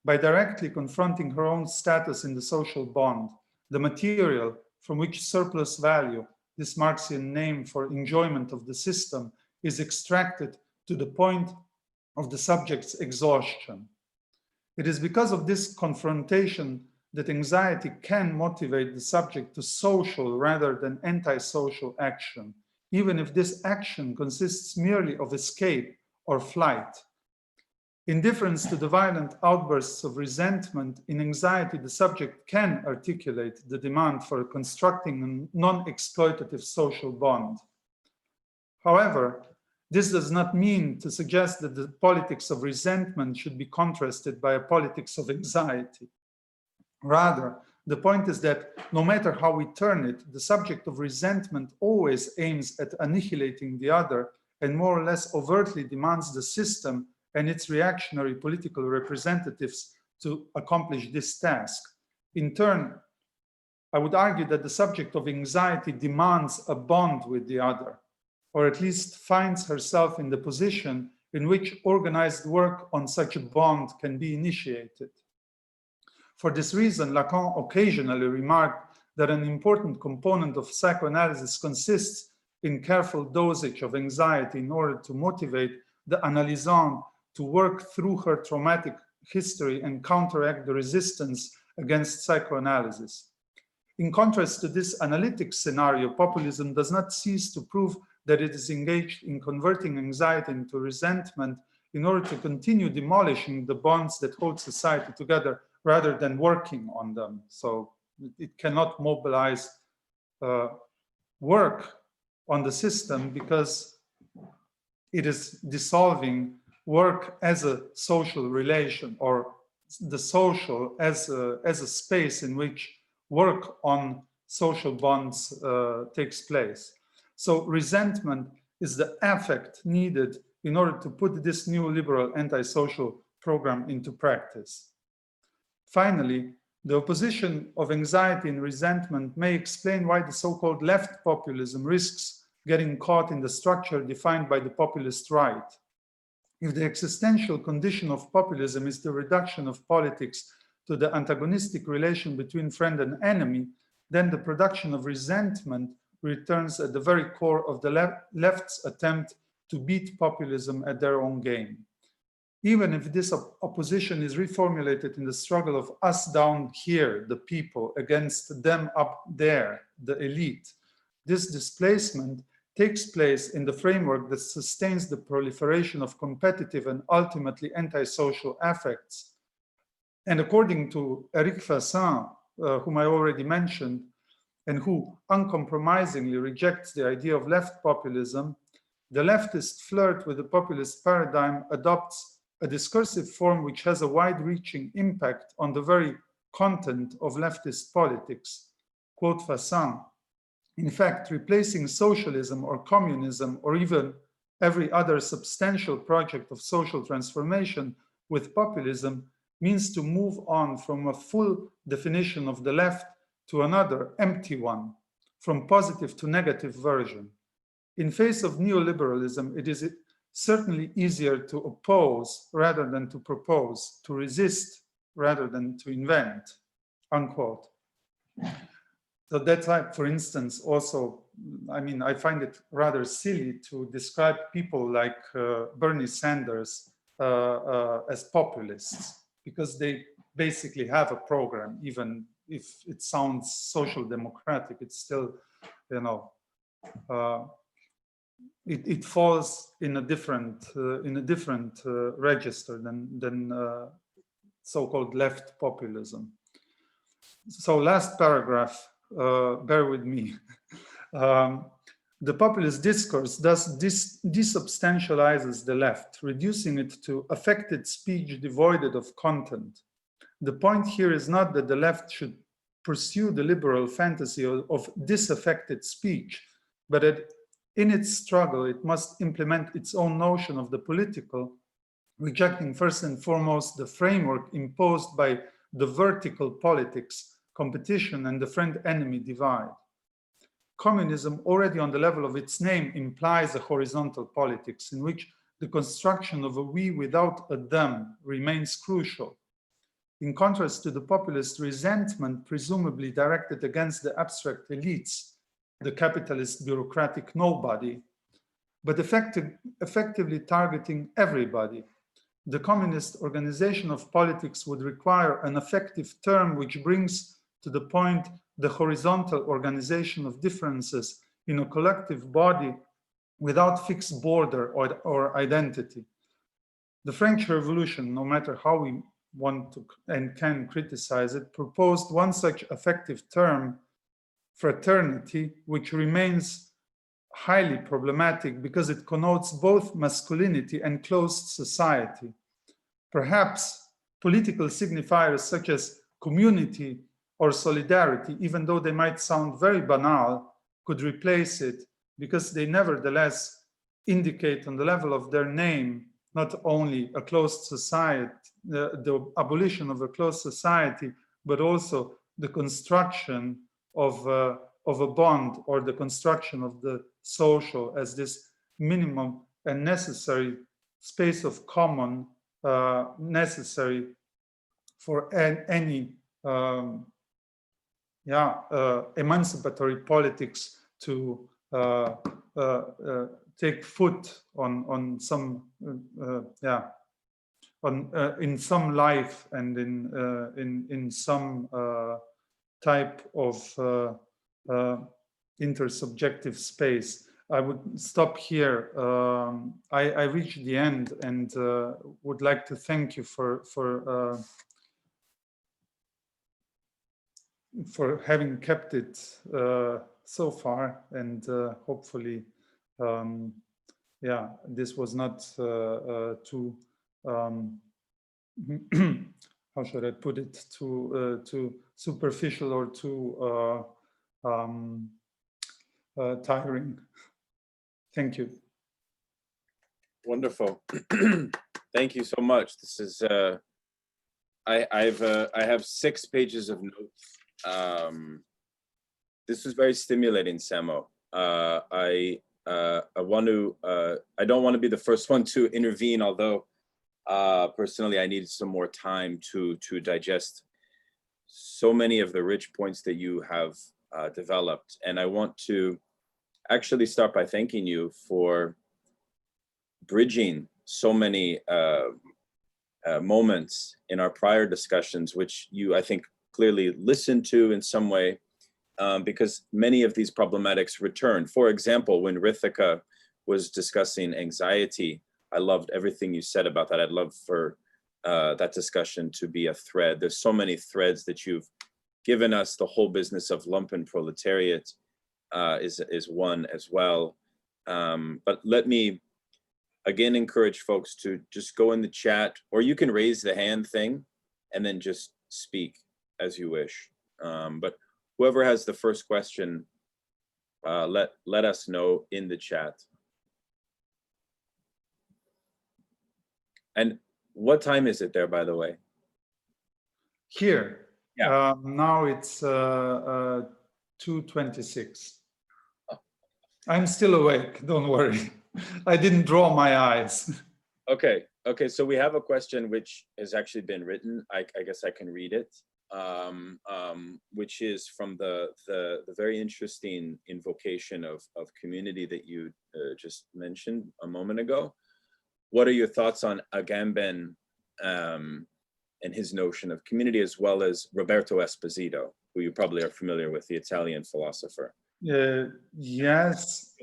S2: By directly confronting her own status in the social bond, the material from which surplus value, this Marxian name for enjoyment of the system, is extracted to the point of the subject's exhaustion. It is because of this confrontation that anxiety can motivate the subject to social rather than antisocial action, even if this action consists merely of escape or flight. In difference to the violent outbursts of resentment, in anxiety, the subject can articulate the demand for constructing a non-exploitative social bond. However, this does not mean to suggest that the politics of resentment should be contrasted by a politics of anxiety. Rather, the point is that no matter how we turn it, the subject of resentment always aims at annihilating the other and more or less overtly demands the system and its reactionary political representatives to accomplish this task. In turn, I would argue that the subject of anxiety demands a bond with the other, or at least finds herself in the position in which organized work on such a bond can be initiated. For this reason, Lacan occasionally remarked that an important component of psychoanalysis consists in careful dosage of anxiety in order to motivate the analysant to work through her traumatic history and counteract the resistance against psychoanalysis. In contrast to this analytic scenario, populism does not cease to prove that it is engaged in converting anxiety into resentment in order to continue demolishing the bonds that hold society together rather than working on them. So it cannot mobilize work on the system because it is dissolving work as a social relation, or the social as a space in which work on social bonds takes place. So resentment is the affect needed in order to put this neoliberal anti-social program into practice. Finally, the opposition of anxiety and resentment may explain why the so-called left populism risks getting caught in the structure defined by the populist right. If the existential condition of populism is the reduction of politics to the antagonistic relation between friend and enemy, then the production of resentment returns at the very core of the left's attempt to beat populism at their own game. Even if this opposition is reformulated in the struggle of us down here, the people, against them up there, the elite, this displacement takes place in the framework that sustains the proliferation of competitive and ultimately antisocial affects. And according to Eric Fassin, whom I already mentioned, and who uncompromisingly rejects the idea of left populism, the leftist flirt with the populist paradigm adopts a discursive form which has a wide-reaching impact on the very content of leftist politics. Quote Fassin, in fact, replacing socialism or communism or even every other substantial project of social transformation with populism means to move on from a full definition of the left to another empty one, from positive to negative version. In face of neoliberalism, it is certainly easier to oppose rather than to propose, to resist rather than to invent, unquote. So that's why, for instance, also, I mean, I find it rather silly to describe people like Bernie Sanders as populists, because they basically have a program. Even if it sounds social democratic, it's still, you know, it falls in a different register than so-called left populism. So last paragraph, bear with me. The populist discourse thus desubstantializes the left, reducing it to affected speech devoid of content. The point here is not that the left should pursue the liberal fantasy of disaffected speech, but that in its struggle, it must implement its own notion of the political, rejecting first and foremost the framework imposed by the vertical politics, competition, and the friend-enemy divide. Communism, already on the level of its name, implies a horizontal politics in which the construction of a we without a them remains crucial. In contrast to the populist resentment presumably directed against the abstract elites, the capitalist bureaucratic nobody, but effectively targeting everybody. The communist organization of politics would require an effective term which brings to the point the horizontal organization of differences in a collective body without fixed border or identity. The French Revolution, no matter how we want to and can criticize it, proposed one such effective term, fraternity, which remains highly problematic because it connotes both masculinity and closed society. Perhaps political signifiers such as community or solidarity, even though they might sound very banal, could replace it because they nevertheless indicate on the level of their name not only a closed society, the abolition of a closed society, but also the construction of a bond, or the construction of the social as this minimum and necessary space of common necessary for any emancipatory politics to take foot on some in some life and in some type of intersubjective space. I would stop here. I reached the end and would like to thank you for having kept it so far, and hopefully, this was not too how should I put it, too superficial or too tiring. Thank you.
S1: Wonderful. Thank you so much. This is I have 6 pages of notes. This was very stimulating, Samo. I want to I don't want to be the first one to intervene, although personally I needed some more time to digest so many of the rich points that you have developed. And I want to actually start by thanking you for bridging so many moments in our prior discussions, which you, I think, clearly listened to in some way, because many of these problematics return. For example, when Rithika was discussing anxiety, I loved everything you said about that. I'd love for that discussion to be a thread. There's so many threads that you've given us. The whole business of lumpen proletariat is one as well. But let me again encourage folks to just go in the chat, or you can raise the hand thing and then just speak as you wish. But whoever has the first question, let us know in the chat. And what time is it there, by the way?
S2: Here,
S1: yeah.
S2: Now it's 2:26. I'm still awake, don't worry. I didn't draw my eyes.
S1: Okay, so we have a question which has actually been written. I guess I can read it. which is from the very interesting invocation of community that you just mentioned a moment ago. What are your thoughts on Agamben and his notion of community, as well as Roberto Esposito, who you probably are familiar with, the Italian philosopher?
S2: Yes.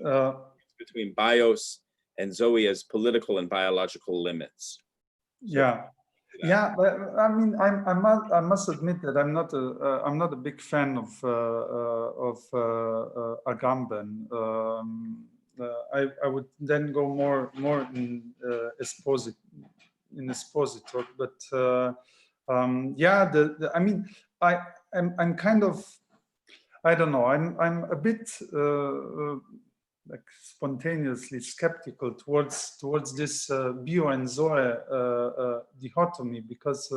S1: Between bios and Zoe as political and biological limits.
S2: Yeah. Yeah, but I mean, I must admit that I'm not a big fan of Agamben. I would then go more in Esposito, but yeah, I mean, I'm kind of, I don't know, I'm a bit like spontaneously skeptical towards this bio and zoe dichotomy, because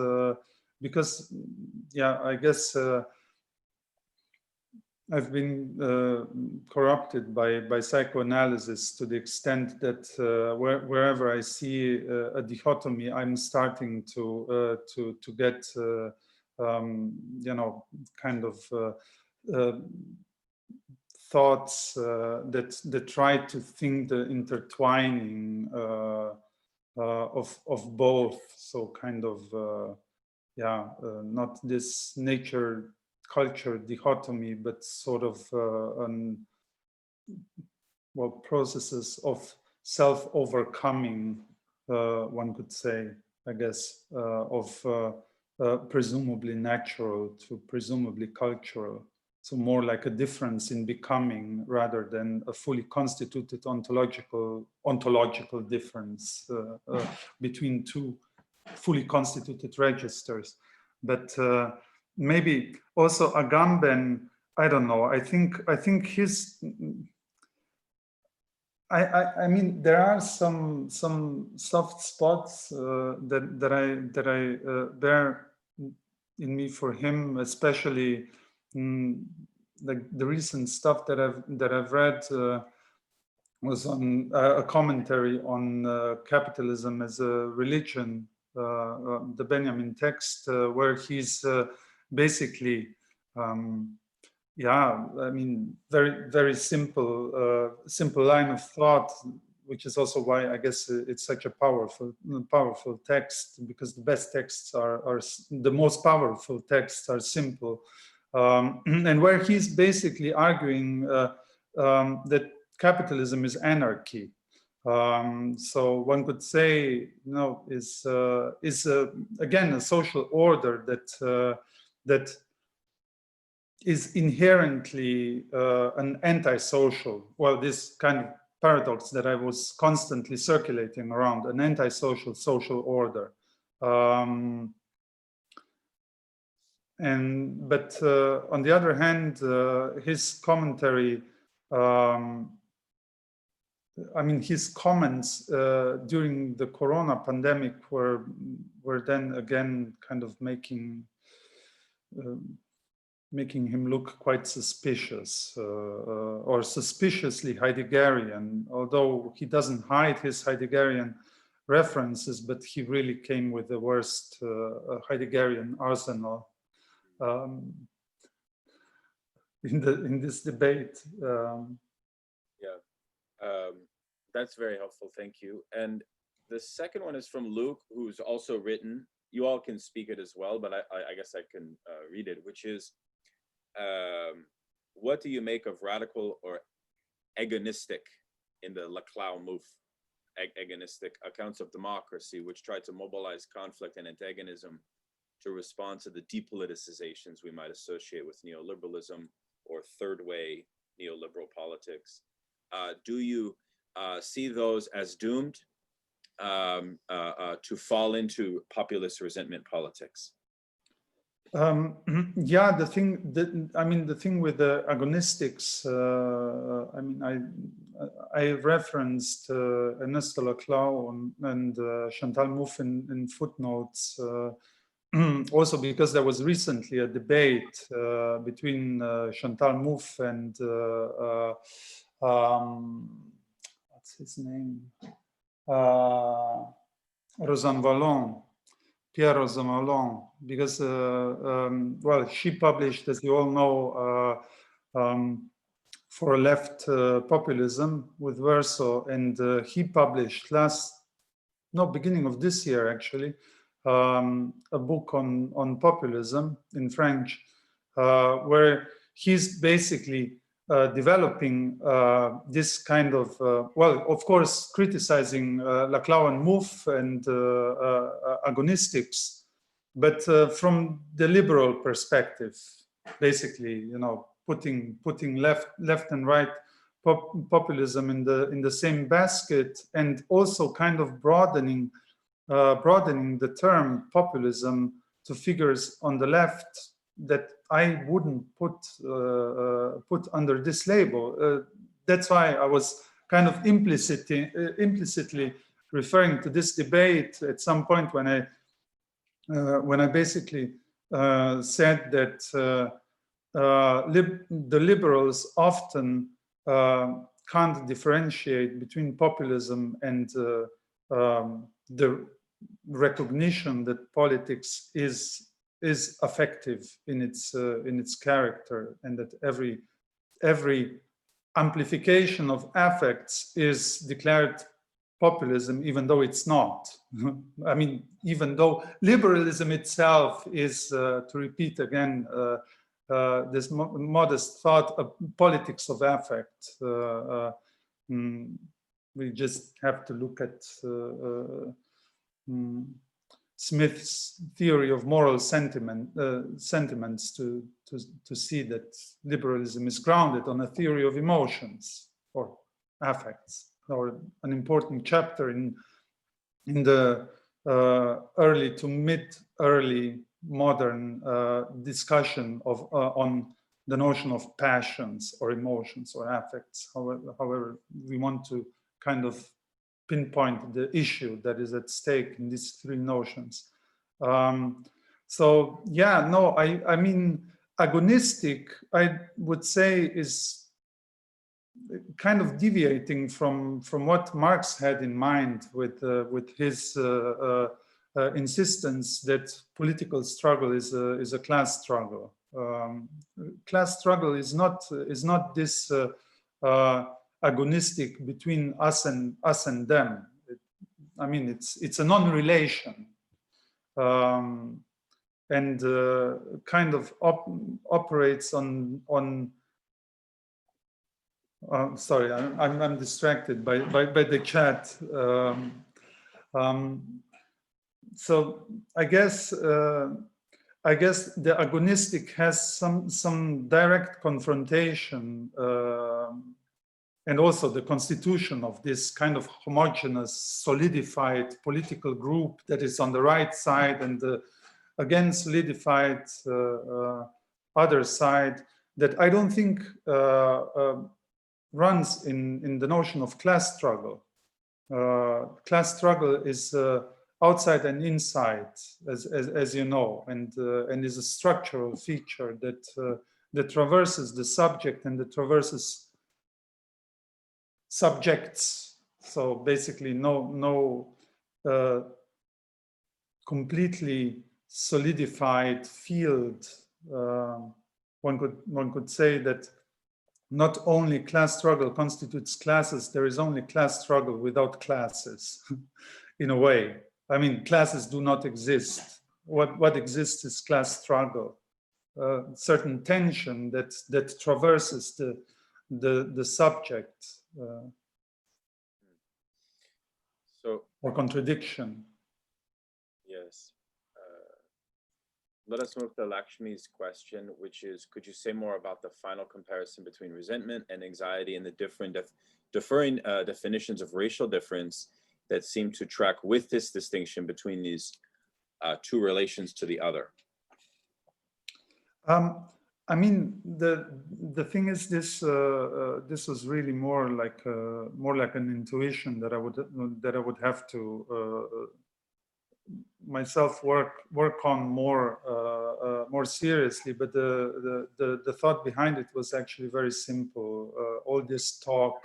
S2: yeah, I guess I've been corrupted by psychoanalysis to the extent that wherever I see a dichotomy, I'm starting to get you know, kind of thoughts that try to think the intertwining of both. So kind of yeah, not this nature culture dichotomy, but sort of well, processes of self-overcoming, one could say, I guess, of presumably natural to presumably cultural. So more like a difference in becoming rather than a fully constituted ontological difference between two fully constituted registers. But maybe also Agamben, I don't know. I think his. I mean, there are some soft spots that I bear in me for him, especially like the recent stuff that I've read was on a commentary on capitalism as a religion, the Benjamin text, where he's basically. Yeah, I mean, very simple line of thought, which is also why I guess it's such a powerful text, because the best texts are the most powerful texts are simple, and where he's basically arguing that capitalism is anarchy. So one could say, you know, is again a social order that is inherently an antisocial, well, this kind of paradox that I was constantly circulating around, an antisocial social order. But on the other hand, his commentary, I mean, his comments during the Corona pandemic were then again kind of making him look quite suspicious or suspiciously Heideggerian, although he doesn't hide his Heideggerian references, but he really came with the worst Heideggerian arsenal in this debate.
S1: That's very helpful, thank you. And the second one is from Luke, who's also written, you all can speak it as well, but I guess I can read it, which is, what do you make of radical or agonistic, in the Laclau move, agonistic accounts of democracy, which try to mobilize conflict and antagonism to respond to the depoliticizations we might associate with neoliberalism or third way neoliberal politics? Do you see those as doomed to fall into populist resentment politics?
S2: Yeah, the thing with the agonistics, I mean, I referenced Ernesto Laclau and Chantal Mouffe in footnotes, also because there was recently a debate between Chantal Mouffe and what's his name? Rosanne Vallon, Pierre Rosanvallon, because well, she published, as you all know, for left populism with Verso, and he published beginning of this year actually, a book on populism in French, where he's basically developing this kind of, well, of course, criticizing Laclau and Mouffe and agonistics, but from the liberal perspective, basically, you know, putting left and right populism in the same basket, and also kind of broadening the term populism to figures on the left that I wouldn't put under this label. That's why I was kind of implicitly referring to this debate at some point when I basically said that the liberals often can't differentiate between populism and the recognition that politics is effective in its character, and that every amplification of affects is declared populism, even though it's not. I mean, even though liberalism itself is, to repeat again, this modest thought of politics of affect. We just have to look at Smith's theory of moral sentiments to see that liberalism is grounded on a theory of emotions or affects, or an important chapter in the early to mid-early modern discussion of on the notion of passions or emotions or affects, however we want to kind of pinpoint the issue that is at stake in these three notions. So yeah, no, I mean, agonistic, I would say, is kind of deviating from what Marx had in mind with his insistence that political struggle is a class struggle. Class struggle is not this agonistic between us and them. I mean, it's a non-relation, and kind of operates on. Sorry, I'm distracted by the chat. So I guess the agonistic has some direct confrontation, and also the constitution of this kind of homogeneous, solidified political group that is on the right side, and the again solidified other side, that I don't think runs in the notion of class struggle. Class struggle is outside and inside, as you know, and is a structural feature that traverses the subject and that traverses subjects. So basically, no completely solidified field. One could say that not only class struggle constitutes classes, there is only class struggle without classes, in a way. I mean, classes do not exist. What exists is class struggle, certain tension that traverses the subject, or contradiction.
S1: Yes. Let us move to Lakshmi's question, which is, could you say more about the final comparison between resentment and anxiety and the differing definitions of racial difference that seem to track with this distinction between these two relations to the other?
S2: I mean, the thing is, this was really more like an intuition that I would have to myself work on more seriously, but the thought behind it was actually very simple. All this talk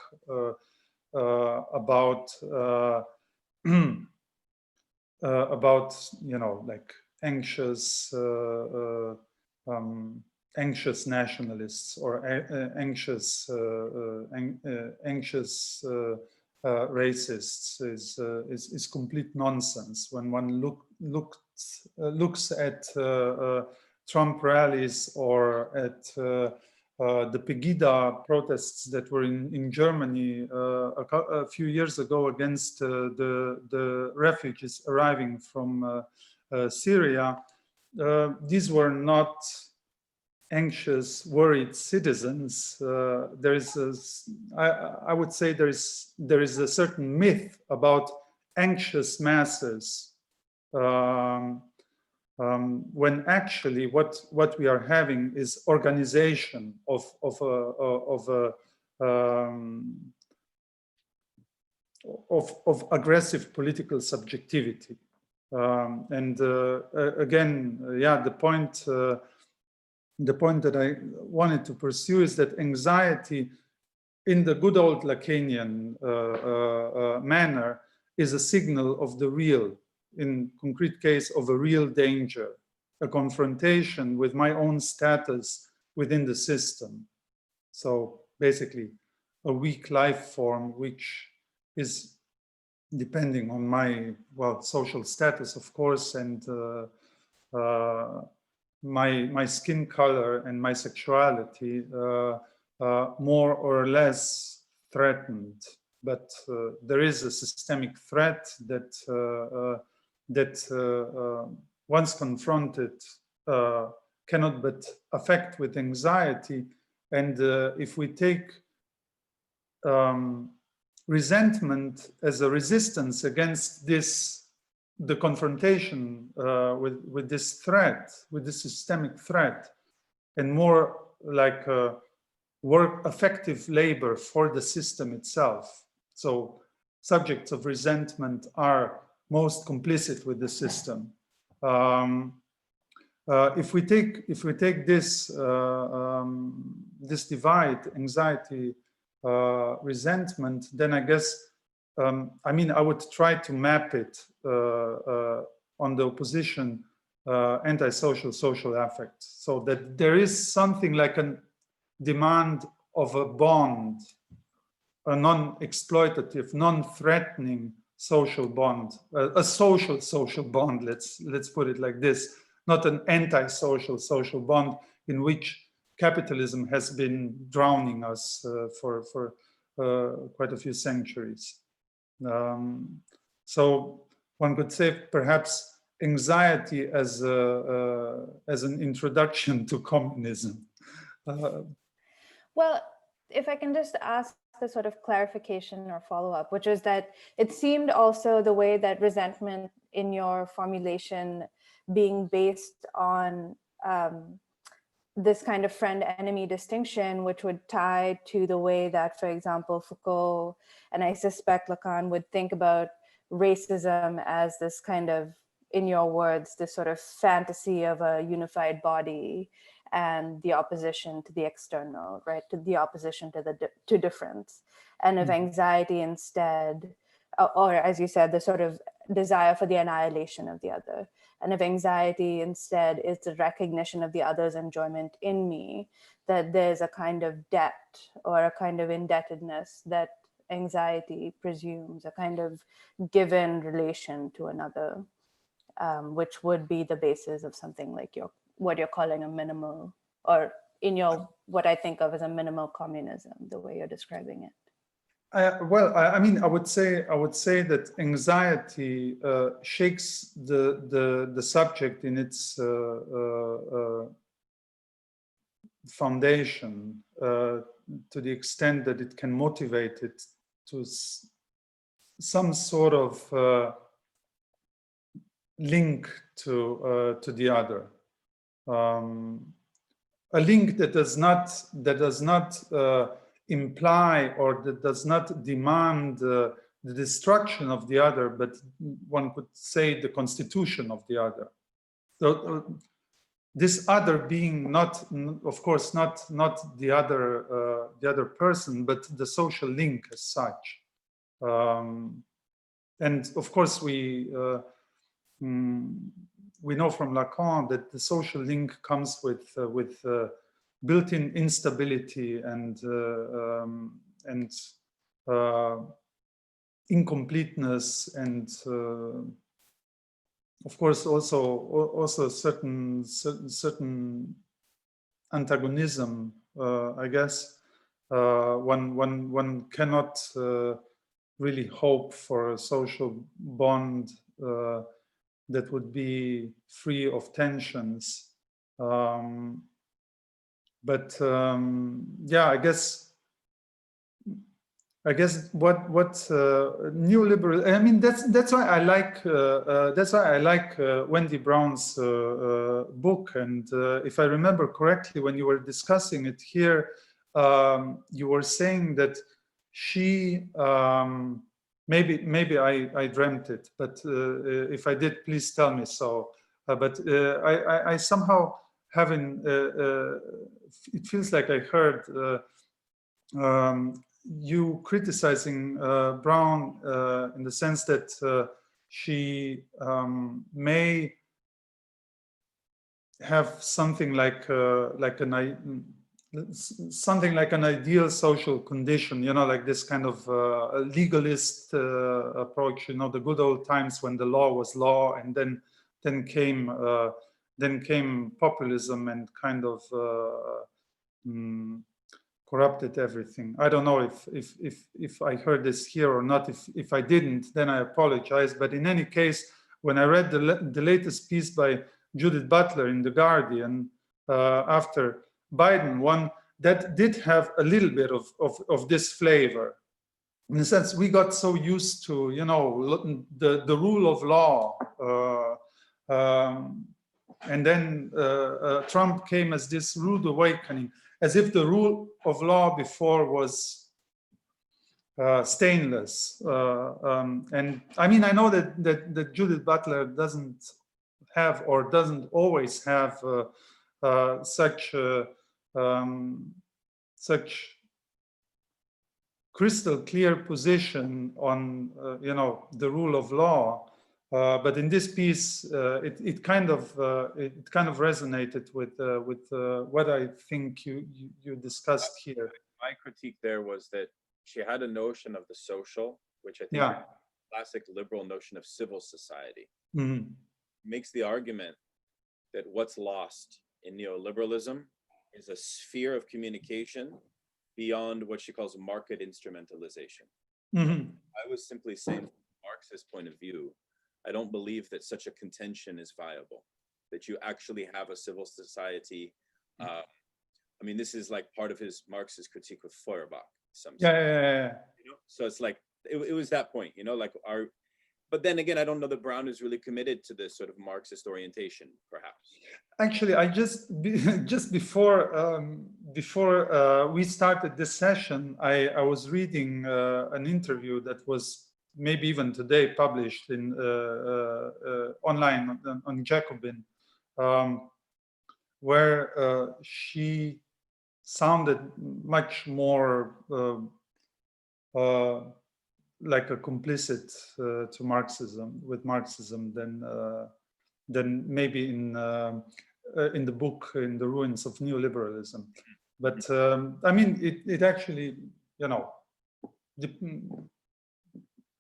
S2: about about, like anxious anxious nationalists or anxious racists is complete nonsense. When one looks at Trump rallies or at the Pegida protests that were in Germany a few years ago against the refugees arriving from Syria, these were not anxious, worried citizens. I would say there is a certain myth about anxious masses, when actually what we are having is organization of aggressive political subjectivity. Again, the point that I wanted to pursue is that anxiety, in the good old Lacanian manner, is a signal of the real, in concrete case of a real danger, a confrontation with my own status within the system. So basically a weak life form which is depending on my, social status, of course, and my skin color and my sexuality, more or less threatened. But there is a systemic threat that once confronted cannot but affect with anxiety. And if we take resentment as a resistance against the confrontation with this threat, with this systemic threat, and more like effective labor for the system itself. So subjects of resentment are most complicit with the system. If we take this this divide, anxiety, resentment, then I guess I would try to map it on the opposition anti-social social affect, so that there is something like a demand of a bond, a non-exploitative, non-threatening social bond, a social bond. Let's put it like this: not an anti-social social bond in which capitalism has been drowning us for quite a few centuries. So one could say perhaps anxiety as an introduction to communism.
S3: Well, if I can just ask a sort of clarification or follow-up, which is that it seemed also the way that resentment in your formulation being based on this kind of friend-enemy distinction, which would tie to the way that, for example, Foucault, and I suspect Lacan, would think about racism as this kind of, in your words, this sort of fantasy of a unified body and the opposition to the external, right? To the opposition to difference. And of anxiety instead, or as you said, the sort of desire for the annihilation of the other. And if anxiety instead is the recognition of the other's enjoyment in me, that there's a kind of debt or a kind of indebtedness that anxiety presumes, a kind of given relation to another, which would be the basis of something like what you're calling a minimal, or in your, what I think of as a minimal communism, the way you're describing it.
S2: I would say that anxiety shakes the subject in its foundation to the extent that it can motivate it to some sort of link to the other, a link that does not imply or that does not demand the destruction of the other, but one could say the constitution of the other. So, this other being not, of course, not the other person, but the social link as such. And of course, we we know from Lacan that the social link comes with built-in instability and incompleteness, and of course also certain antagonism. I guess one cannot really hope for a social bond that would be free of tensions. Yeah, I guess what neoliberal. I mean, that's why I like Wendy Brown's book. And if I remember correctly, when you were discussing it here, you were saying that she maybe I dreamt it, but if I did, please tell me so. But I somehow having it feels like I heard you criticizing Brown in the sense that she may have something like something like an ideal social condition, you know, like this kind of legalist approach, you know, the good old times when the law was law, and then came populism and kind of corrupted everything. I don't know if I heard this here or not. If I didn't, then I apologize. But in any case, when I read the latest piece by Judith Butler in The Guardian after Biden won, that did have a little bit of this flavor. In a sense, we got so used to, you know, the rule of law, and then Trump came as this rude awakening, as if the rule of law before was stainless. And I mean, I know that Judith Butler doesn't have, or doesn't always have, such crystal clear position on you know, the rule of law, but in this piece it kind of resonated with what I think you discussed here.
S1: My critique there was that she had a notion of the social, which I think
S2: Yeah.
S1: is a classic liberal notion of civil society.
S2: Mm-hmm.
S1: Makes the argument that what's lost in neoliberalism is a sphere of communication beyond what she calls market instrumentalization.
S2: Mm-hmm.
S1: I was simply saying, from Marx's point of view, I don't believe that such a contention is viable, that you actually have a civil society. I mean, this is like part of his Marxist critique with Feuerbach.
S2: Yeah.
S1: You know? So it's like, it was that point, you know, like but then again, I don't know that Brown is really committed to this sort of Marxist orientation, perhaps.
S2: Actually, I just before we started this session, I was reading an interview that was maybe even today published in online on Jacobin, where she sounded much more like a complicit to Marxism, with Marxism, than maybe in the book In the Ruins of Neoliberalism. But I mean, it actually, you know,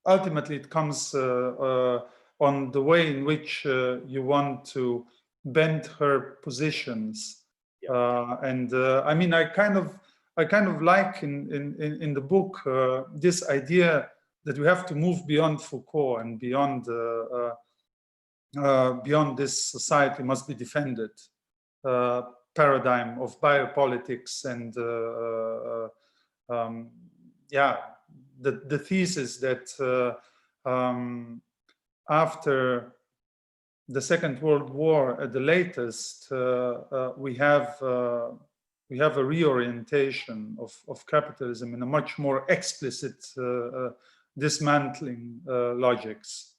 S2: ultimately it comes on the way in which you want to bend her positions. Yeah. And I mean, I kind of like in the book this idea that we have to move beyond Foucault and beyond this society must be defended paradigm of biopolitics, and yeah, the thesis that after the Second World War at the latest, we have a reorientation of capitalism in a much more explicit dismantling logics.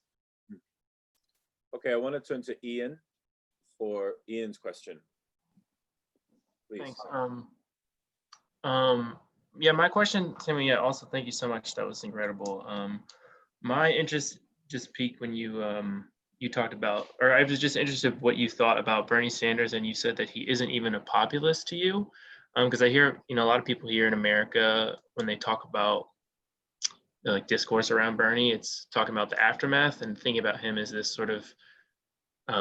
S1: Okay, I want to turn to Ian for Ian's question. Please.
S4: Thanks. Yeah, my question, Timmy, also thank you so much. That was incredible. My interest just peaked when you you talked about, or I was just interested what you thought about Bernie Sanders, and you said that he isn't even a populist to you, because I hear, a lot of people here in America, when they talk about like discourse around Bernie, it's talking about the aftermath and thinking about him as this sort of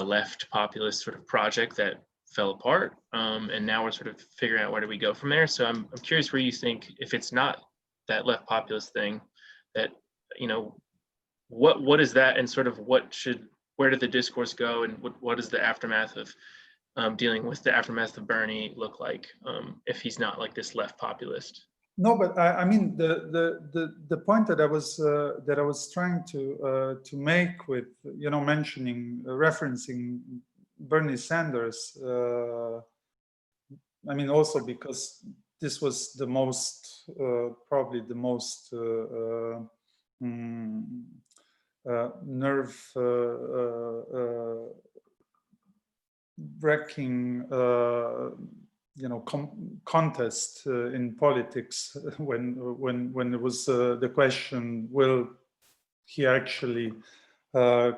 S4: left populist sort of project that fell apart, and now we're sort of figuring out where do we go from there. So I'm curious where you think, if it's not that left populist thing, that what is that, and sort of where did the discourse go, and what is the aftermath of dealing with the aftermath of Bernie look like, if he's not like this left populist?
S2: No, but I mean the point that I was trying to make with referencing Bernie Sanders. I mean, also because this was the most probably the most nerve wrecking contest in politics when it was the question, will he actually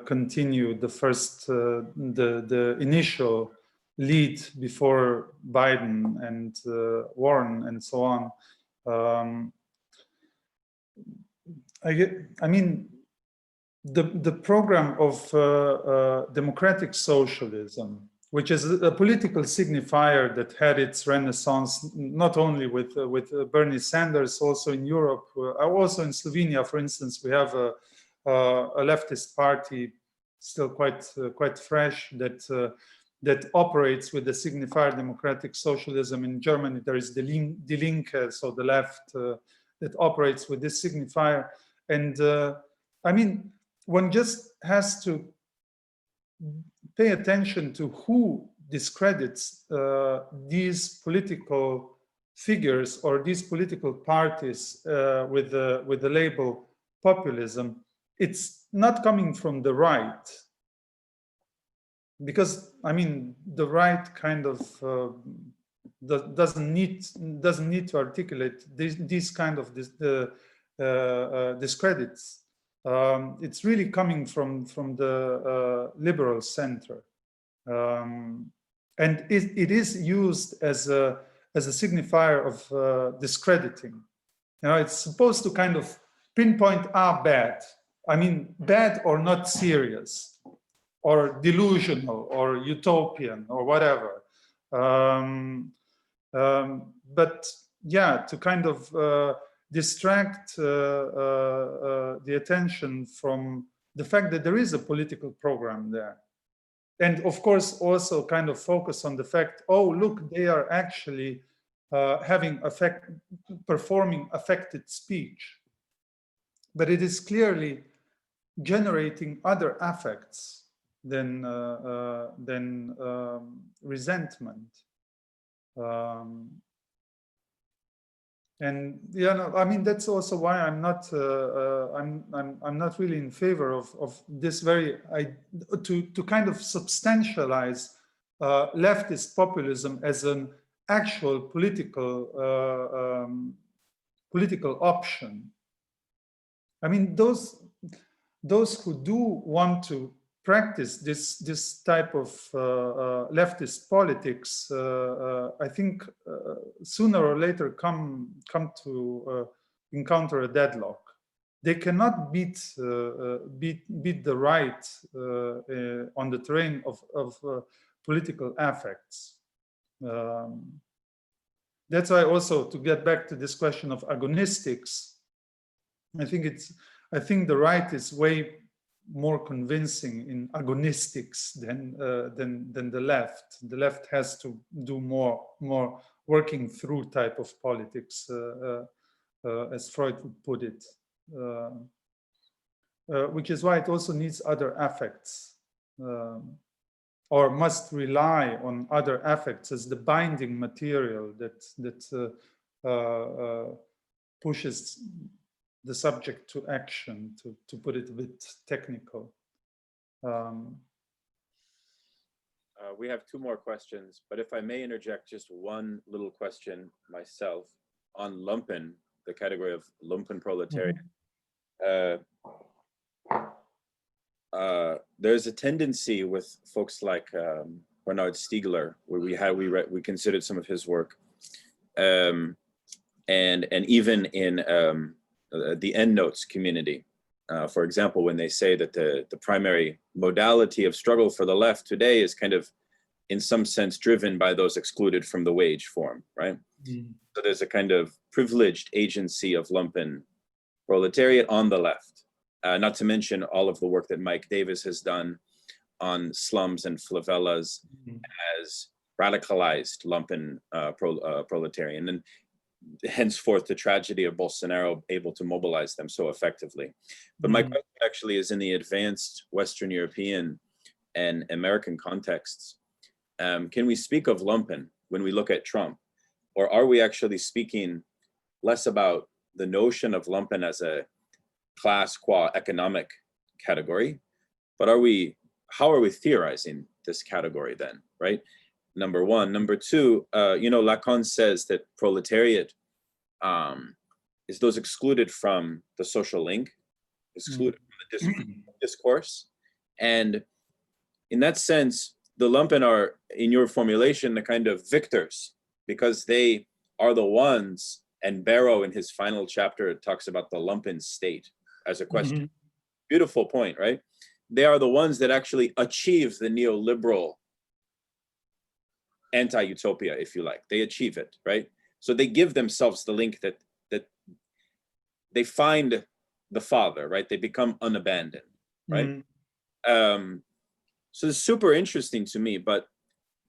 S2: continue the initial lead before Biden and Warren and so on. I mean, the program of democratic socialism, which is a political signifier that had its renaissance not only with Bernie Sanders, also in Europe, also in Slovenia, for instance, we have a leftist party still quite fresh that operates with the signifier democratic socialism. In Germany, there is Die Linke, so the left that operates with this signifier. And I mean, one just has to pay attention to who discredits these political figures or these political parties with the label populism. It's not coming from the right, because I mean the right kind of doesn't need to articulate these kind of discredits. It's really coming from the liberal center, and it is used as a signifier of discrediting. It's supposed to kind of pinpoint bad. I mean, bad or not serious, or delusional, or utopian, or whatever. But yeah, to kind of distract the attention from the fact that there is a political program there. And of course, also kind of focus on the fact, oh, look, they are actually performing affected speech. But it is clearly generating other affects than resentment. And I mean, that's also why I'm not really in favor of this to kind of substantialize leftist populism as an actual political option. I mean, those who do want to practice this type of leftist politics, I think sooner or later come to encounter a deadlock. They cannot beat the right on the terrain of political affects. That's why also, to get back to this question of agonistics, I think the right is way more convincing in agonistics than the left. The left has to do more working through type of politics, as Freud would put it, which is why it also needs other affects, or must rely on other affects as the binding material that pushes the subject to action, to put it a bit technical.
S1: We have two more questions, but if I may interject just one little question myself on lumpen, the category of lumpen proletariat. there's a tendency with folks like Bernard Stiegler, where we considered some of his work, and even in the endnotes community. For example, when they say that the primary modality of struggle for the left today is kind of, in some sense, driven by those excluded from the wage form, right? So there's a kind of privileged agency of lumpen proletariat on the left, not to mention all of the work that Mike Davis has done on slums and favelas as radicalized lumpen proletarian, and henceforth the tragedy of Bolsonaro able to mobilize them so effectively. But my question actually is, in the advanced Western European and American contexts, can we speak of lumpen when we look at Trump? Or are we actually speaking less about the notion of lumpen as a class qua economic category, but how are we theorizing this category then, right? Number one. Number two, Lacan says that proletariat is those excluded from the social link, excluded from the discourse. And in that sense, the lumpen are, in your formulation, the kind of victors, because they are the ones, and Barrow in his final chapter talks about the lumpen state as a question. Beautiful point, right? They are the ones that actually achieve the neoliberal anti-utopia, if you like. They achieve it, right? So they give themselves the link that they find the father, right? They become unabandoned, right? So it's super interesting to me, but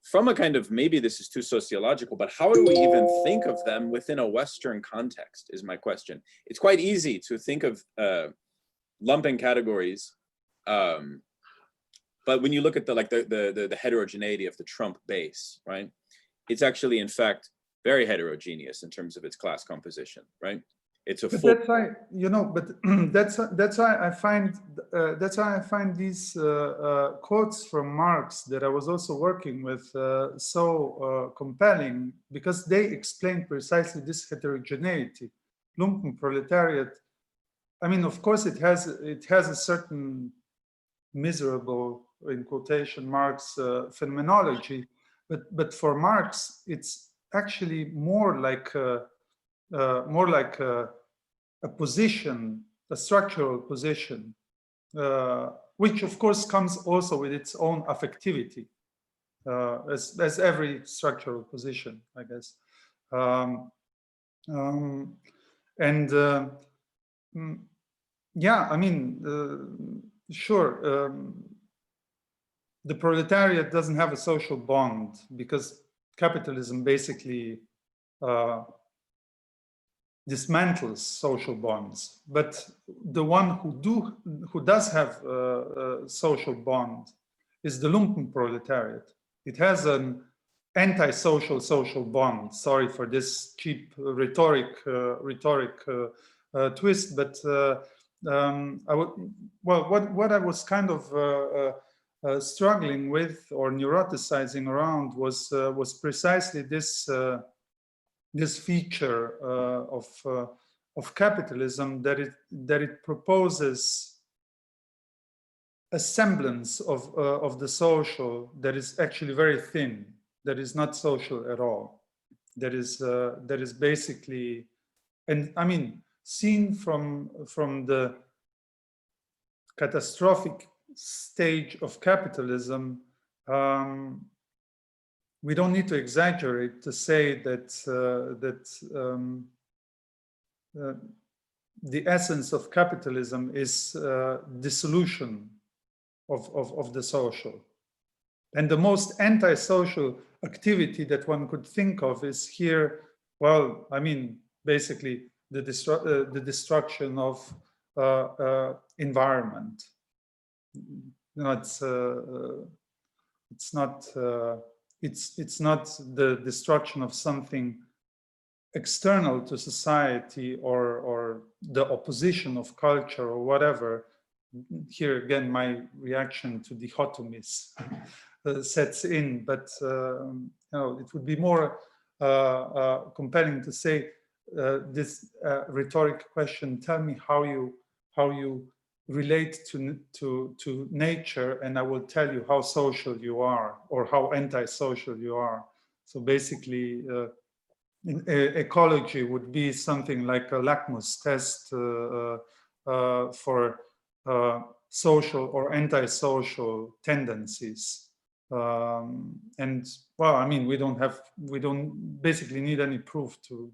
S1: from a kind of, maybe this is too sociological, but how do we even think of them within a Western context is my question. It's quite easy to think of lumpen categories, but when you look at the heterogeneity of the Trump base, right? It's actually, in fact, very heterogeneous in terms of its class composition, right? It's a full.
S2: That's why, but that's why I find these quotes from Marx that I was also working with so compelling, because they explain precisely this heterogeneity. Lumpen proletariat, I mean, of course, it has a certain miserable, in quotation marks, phenomenology, but for Marx, it's actually more like a position, a structural position, which of course comes also with its own affectivity, as every structural position, I guess. Yeah, I mean, sure, the proletariat doesn't have a social bond because capitalism basically dismantles social bonds. But the one who does have a social bond is the lumpen proletariat. It has an anti-social social bond. Sorry for this cheap rhetoric twist, but what I was kind of struggling with or neuroticizing around was precisely this this feature of capitalism, that it proposes a semblance of the social that is actually very thin, that is not social at all, that is basically, and I mean, seen from the catastrophic stage of capitalism, we don't need to exaggerate to say that the essence of capitalism is dissolution of the social. And the most anti-social activity that one could think of is here, well, I mean, basically the destruction of environment. You know, it's not the destruction of something external to society or the opposition of culture or whatever. Here again, my reaction to dichotomies sets in, but you know, it would be more compelling to say this rhetoric question: tell me how you relate to nature, and I will tell you how social you are or how antisocial you are. So basically, ecology would be something like a lakmus test for social or antisocial tendencies. And well, I mean, we don't basically need any proof to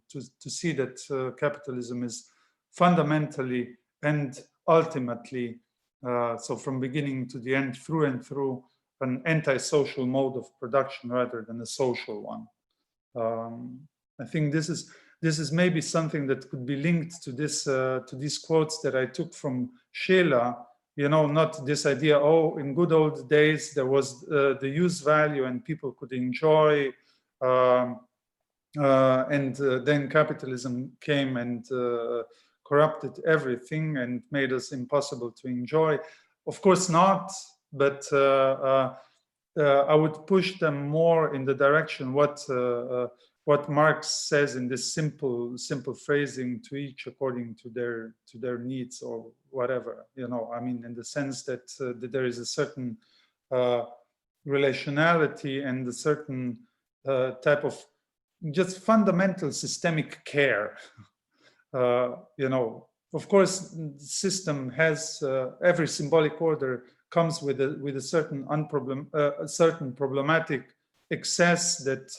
S2: see that capitalism is fundamentally and ultimately, so from beginning to the end, through and through, an antisocial mode of production rather than a social one. I think this is maybe something that could be linked to this to these quotes that I took from Scheler. You know, not this idea, oh, in good old days there was the use value and people could enjoy, and then capitalism came and corrupted everything and made us impossible to enjoy. Of course not, but I would push them more in the direction what Marx says in this simple phrasing, to each according to their needs or whatever. You know, I mean, in the sense that, that there is a certain relationality and a certain type of just fundamental systemic care. You know, of course, the system has every symbolic order comes with a certain certain problematic excess that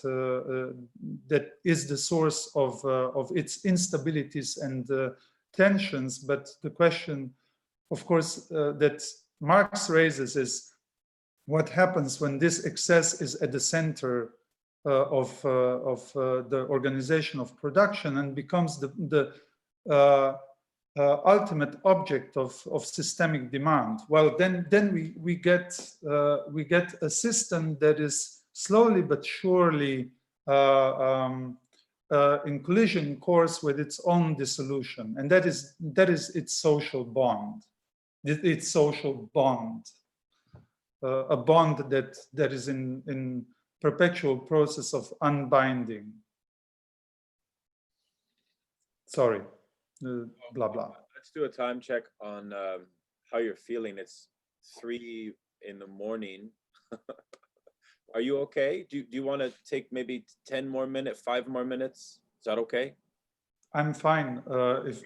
S2: that is the source of its instabilities and tensions. But the question, of course, that Marx raises is what happens when this excess is at the center of the organization of production and becomes the ultimate object of systemic demand. Well, then we get a system that is slowly but surely in collision course with its own dissolution, and that is its social bond. Its social bond, a bond that is in perpetual process of unbinding. Sorry. Blah blah.
S1: Let's do a time check on how you're feeling. It's 3 in the morning. Are you okay? Do you want to take maybe 10 more minutes, 5 more minutes? Is that okay?
S2: I'm fine.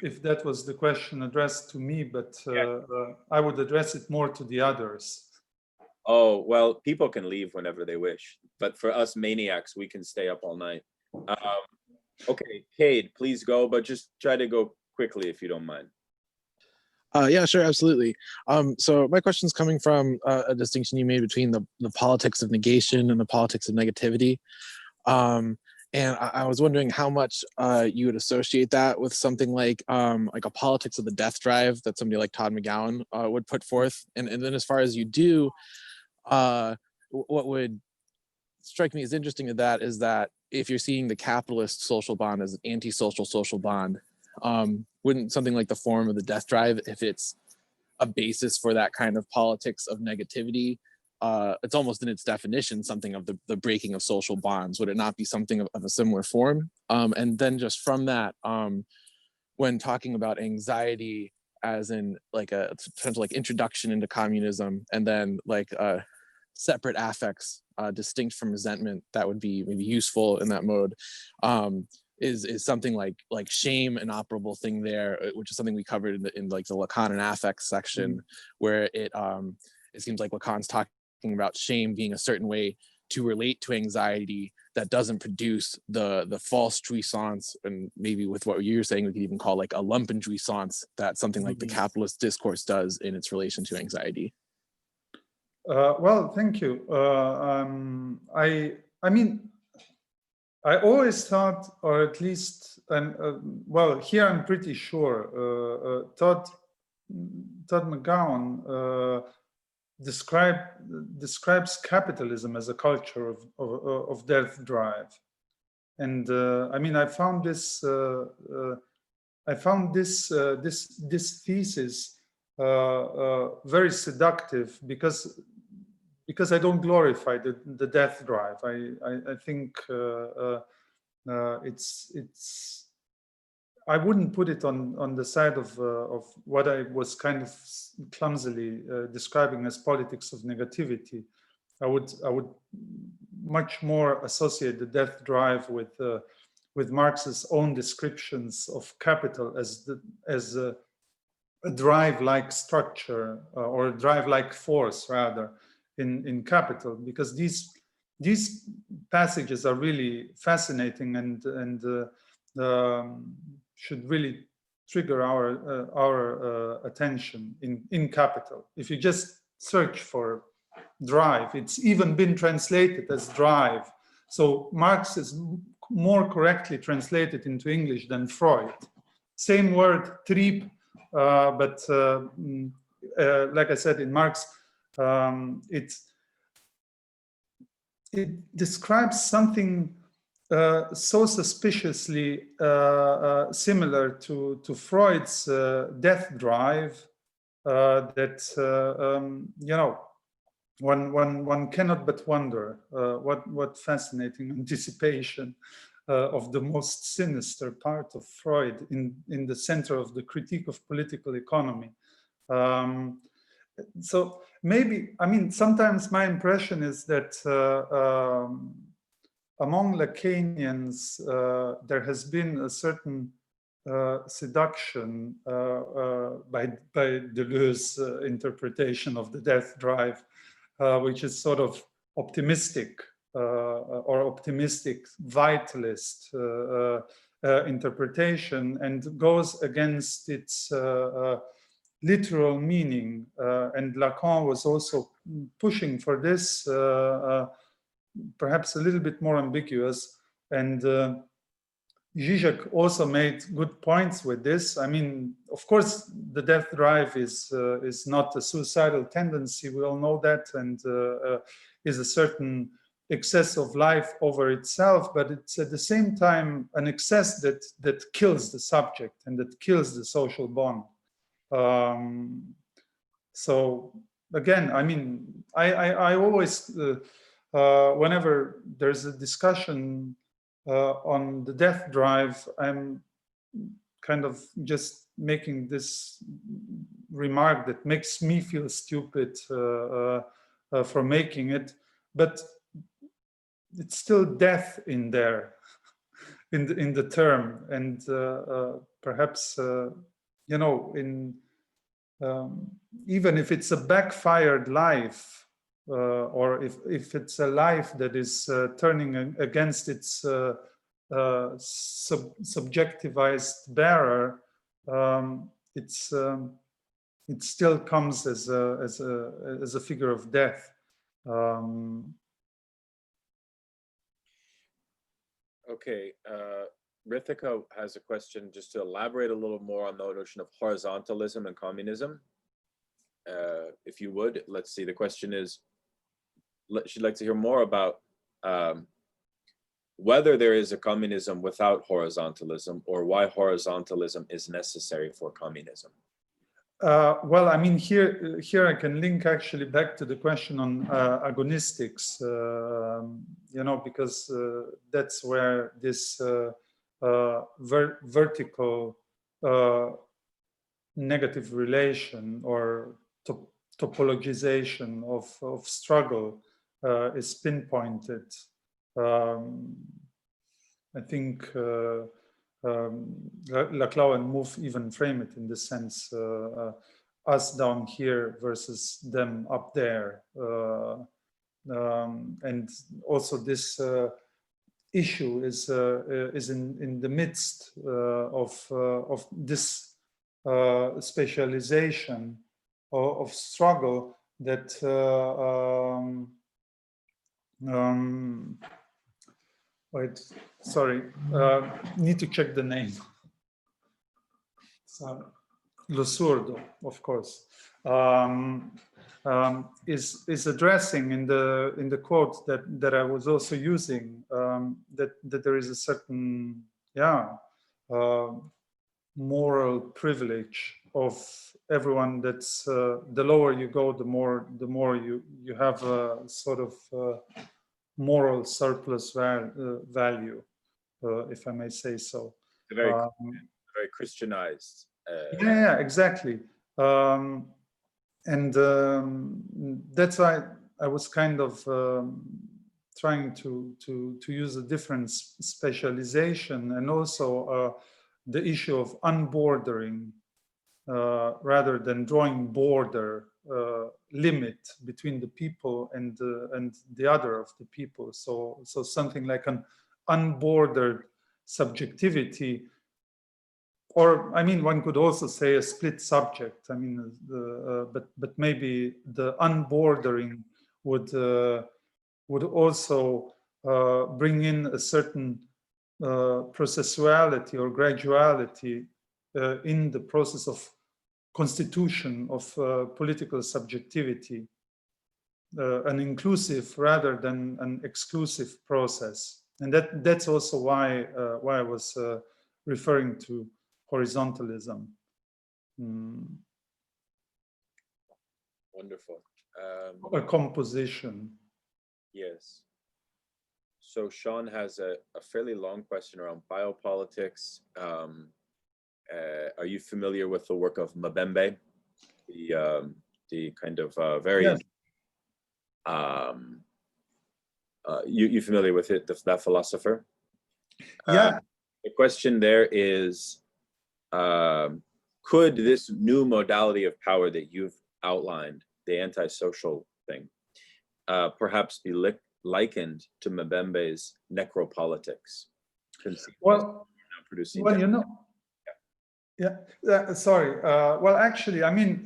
S2: If that was the question addressed to me, but
S1: Yeah.
S2: I would address it more to the others.
S1: Oh, well, people can leave whenever they wish, but for us maniacs, we can stay up all night. Okay, Cade, please go, but just try to go quickly if you don't mind.
S5: Yeah, sure, absolutely. So my question is coming from a distinction you made between the politics of negation and the politics of negativity. And I was wondering how much you would associate that with something like a politics of the death drive that somebody like Todd McGowan would put forth. And then as far as you do, what would strike me as interesting to that is that if you're seeing the capitalist social bond as an anti-social social bond, wouldn't something like the form of the death drive, if it's a basis for that kind of politics of negativity, it's almost in its definition something of the breaking of social bonds? Would it not be something of a similar form? And then just from that, when talking about anxiety as in like a potential like introduction into communism, and then like separate affects distinct from resentment that would be maybe useful in that mode, is something like shame an operable thing there, which is something we covered in like the Lacan and affects section, where it seems like Lacan's talking about shame being a certain way to relate to anxiety that doesn't produce the false jouissance, and maybe with what you're saying, we could even call like a lumpen jouissance that something like the capitalist discourse does in its relation to anxiety.
S2: Well, thank you. I mean, I always thought, or at least, well, here I'm pretty sure, Todd McGowan describes capitalism as a culture of death drive, and I mean, I found this thesis very seductive because I don't glorify the death drive. I think I wouldn't put it on the side of what I was kind of clumsily describing as politics of negativity. I would much more associate the death drive with Marx's own descriptions of capital as a drive-like structure or a drive-like force rather in capital, because these passages are really fascinating and should really trigger our attention in capital. If you just search for drive, it's even been translated as drive. So Marx is more correctly translated into English than Freud. Same word, trieb, but like I said, in Marx, it describes something so suspiciously similar to Freud's death drive that you know, one cannot but wonder what fascinating anticipation of the most sinister part of Freud in the center of the critique of political economy. So maybe, I mean, sometimes my impression is that among Lacanians, there has been a certain seduction by Deleuze's interpretation of the death drive, which is sort of optimistic or optimistic vitalist interpretation, and goes against its literal meaning. And Lacan was also pushing for this, perhaps a little bit more ambiguous. And Zizek also made good points with this. I mean, of course, the death drive is not a suicidal tendency. We all know that, and is a certain excess of life over itself, but it's at the same time an excess that kills the subject and that kills the social bond. So again, I mean, I always, whenever there's a discussion on the death drive, I'm kind of just making this remark that makes me feel stupid for making it, but it's still death in there, in the term, and perhaps you know, in even if it's a backfired life, or if it's a life that is turning against its subjectivized bearer, it still comes as a figure of death.
S1: Okay, Rithika has a question just to elaborate a little more on the notion of horizontalism and communism. If you would, let's see, the question is, she'd like to hear more about whether there is a communism without horizontalism, or why horizontalism is necessary for communism.
S2: Well, I mean, here I can link actually back to the question on agonistics, you know, because that's where this vertical negative relation or topologization of struggle is pinpointed. I think Laclau and Mouffe even frame it in the sense us down here versus them up there, and also this issue is in the midst of this specialization of struggle that wait, sorry, need to check the name. So, Lo Surdo, of course, is addressing in the quote that I was also using, that there is a certain moral privilege of everyone. That's the lower you go, the more you have a sort of moral surplus value, if I may say so.
S1: Very very Christianized.
S2: Yeah, exactly. And that's why I was kind of trying to use a different specialization, and also the issue of unbordering rather than drawing border limit between the people and the other of the people. So something like an unbordered subjectivity, or I mean, one could also say a split subject. I mean, but maybe the unbordering would also bring in a certain processuality or graduality in the process of constitution of political subjectivity, an inclusive rather than an exclusive process. And that's also why I was referring to horizontalism.
S1: Wonderful.
S2: A composition.
S1: Yes. So Sean has a fairly long question around biopolitics. Are you familiar with the work of Mbembe, the kind of very
S2: Yes.
S1: You familiar with it, that philosopher?
S2: Yeah.
S1: The question there is, could this new modality of power that you've outlined, the anti-social thing, perhaps be likened to Mbembe's necropolitics?
S2: Well,
S1: producing
S2: you know, yeah, sorry. Well, actually, I mean,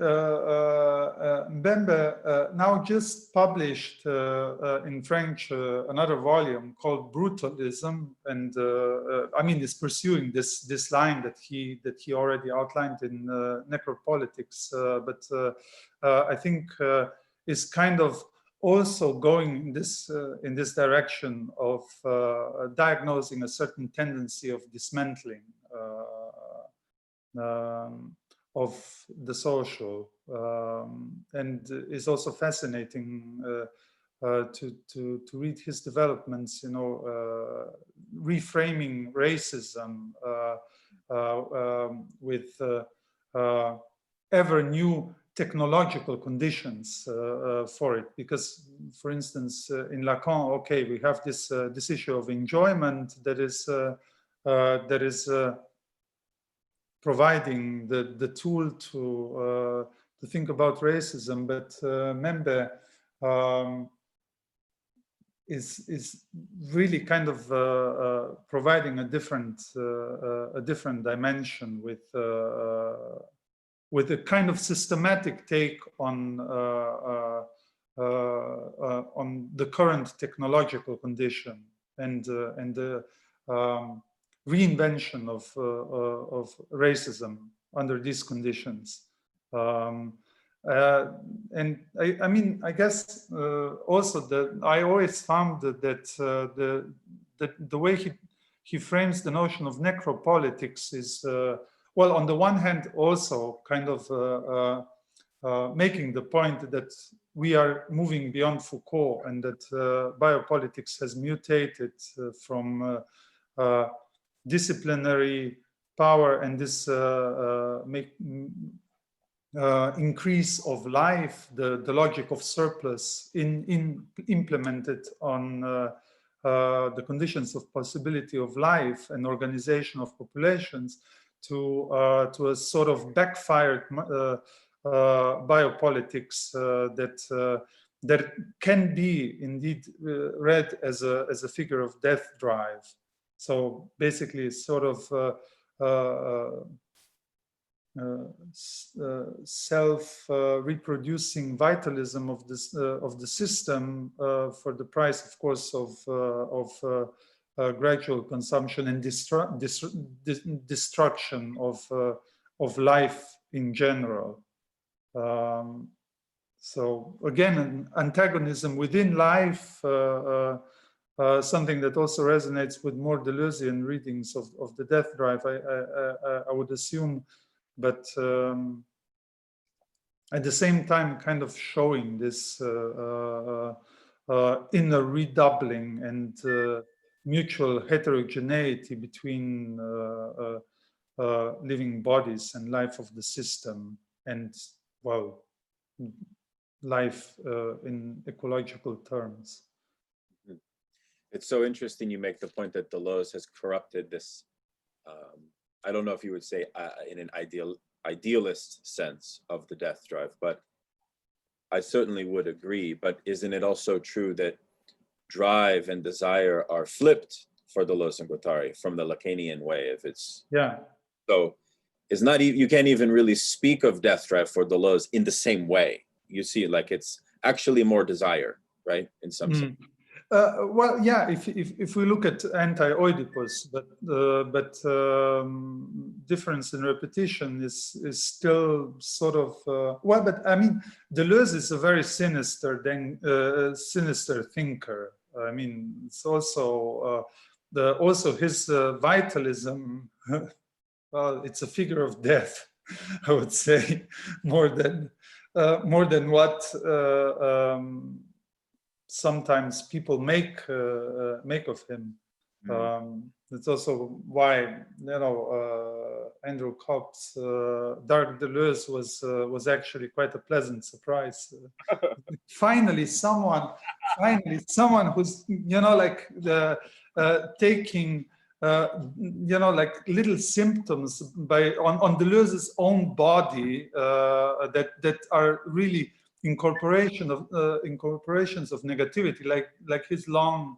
S2: Mbembe now just published in French another volume called Brutalism, and I mean, is pursuing this line that he already outlined in Necropolitics, but I think is kind of also going in this direction of diagnosing a certain tendency of dismantling of the social, and is also fascinating to read his developments. You know, reframing racism with ever new technological conditions for it, because, for instance, in Lacan, okay, we have this issue of enjoyment that is providing the tool to think about racism, but Mbembe is really kind of providing a different dimension with a kind of systematic take on the current technological condition and the reinvention of racism under these conditions. And I mean, I guess also that I always found that the way he frames the notion of necropolitics is, well, on the one hand, also kind of making the point that we are moving beyond Foucault, and that biopolitics has mutated from disciplinary power and this increase of life, the logic of surplus implemented on the conditions of possibility of life and organization of populations, to a sort of backfired biopolitics that can be indeed read as a figure of death drive. So basically, sort of self-reproducing vitalism of the system for the price, of course, of gradual consumption and destruction of life in general. So again, an antagonism within life. Something that also resonates with more Deleuzian readings of the death drive, I would assume, but at the same time kind of showing this inner redoubling and mutual heterogeneity between living bodies and life of the system, and, well, life in ecological terms.
S1: It's so interesting you make the point that Deleuze has corrupted this, I don't know if you would say in an idealist sense of the death drive, but I certainly would agree. But isn't it also true that drive and desire are flipped for Deleuze and Guattari from the Lacanian way? If it's,
S2: yeah,
S1: so it's not, you can't even really speak of death drive for Deleuze in the same way. You see, like, it's actually more desire, right, in some sense.
S2: Well, yeah, if we look at anti-Oedipus, but difference in repetition is still sort of well. But I mean, Deleuze is a very sinister thinker. I mean, it's also also his vitalism. Well, it's a figure of death, I would say, more than what sometimes people make of him. It's also why, you know, Andrew Cobb's Dark Deleuze was actually quite a pleasant surprise. Finally, someone who's, you know, like taking you know, like little symptoms on Deleuze's own body that are really incorporations of negativity, like his long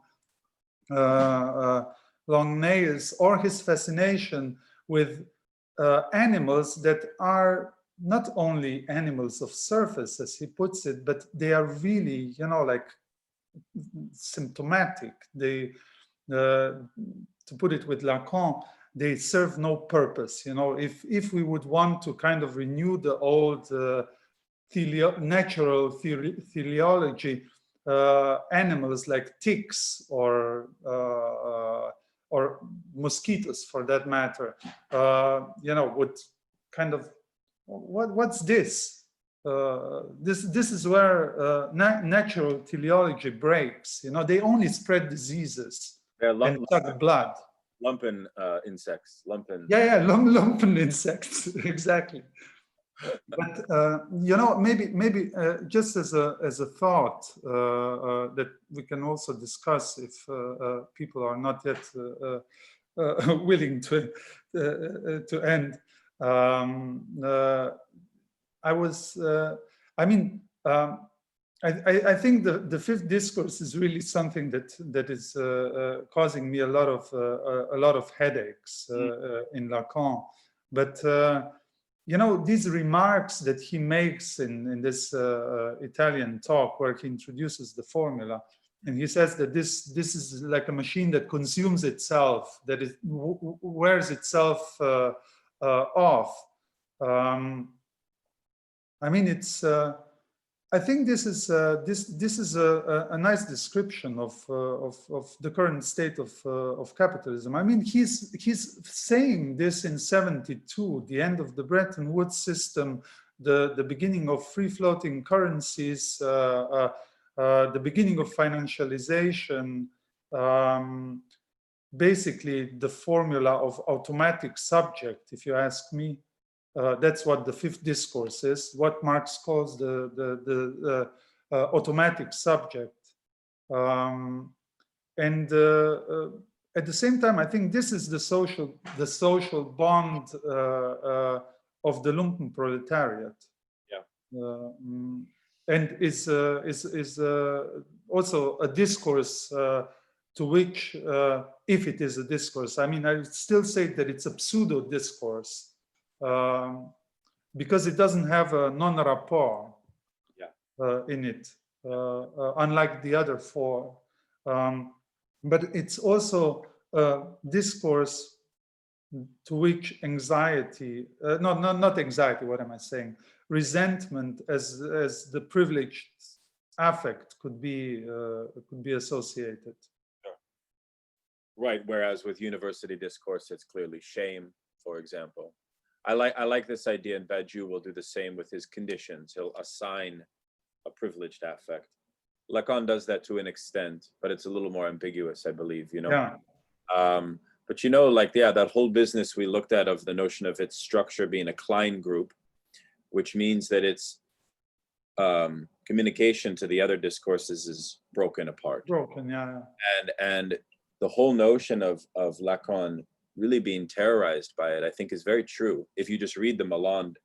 S2: nails, or his fascination with animals that are not only animals of surface, as he puts it, but they are really, you know, like symptomatic. They, to put it with Lacan, they serve no purpose. You know, if we would want to kind of renew the old natural teleology, animals like ticks or mosquitoes, for that matter, you know, would kind of, what's this? This is where natural teleology breaks. You know, they only spread diseases and suck blood.
S1: Lumpen insects, lumpen.
S2: Yeah, lumpen insects, exactly. But you know, maybe just as a thought that we can also discuss if people are not yet willing to end. I think the fifth discourse is really something that is causing me a lot of headaches in Lacan. But you know, these remarks that he makes in this Italian talk, where he introduces the formula, and he says that this is like a machine that consumes itself, that it wears itself off. I mean, it's. I think this is a nice description of the current state of capitalism. I mean, he's saying this in '72, the end of the Bretton Woods system, the beginning of free-floating currencies, the beginning of financialization, basically the formula of automatic subject, if you ask me. That's what the fifth discourse is, what Marx calls the automatic subject. And at the same time, I think this is the social bond of the lumpen proletariat. Yeah. And is also a discourse to which, if it is a discourse, I mean, I would still say that it's a pseudo discourse. Because it doesn't have a non-rapport in it, unlike the other four. But it's also a discourse to which anxiety, not anxiety, what am I saying? Resentment as the privileged affect could be associated.
S1: Sure. Right, whereas with university discourse, it's clearly shame, for example. I like this idea, and Badiou will do the same with his conditions. He'll assign a privileged affect. Lacan does that to an extent, but it's a little more ambiguous, I believe, you know. Yeah. But you know, like, yeah, that whole business we looked at of the notion of its structure being a Klein group, which means that its communication to the other discourses is broken apart.
S2: Broken, yeah.
S1: And the whole notion of Lacan really being terrorized by it, I think, is very true. If you just read the Milan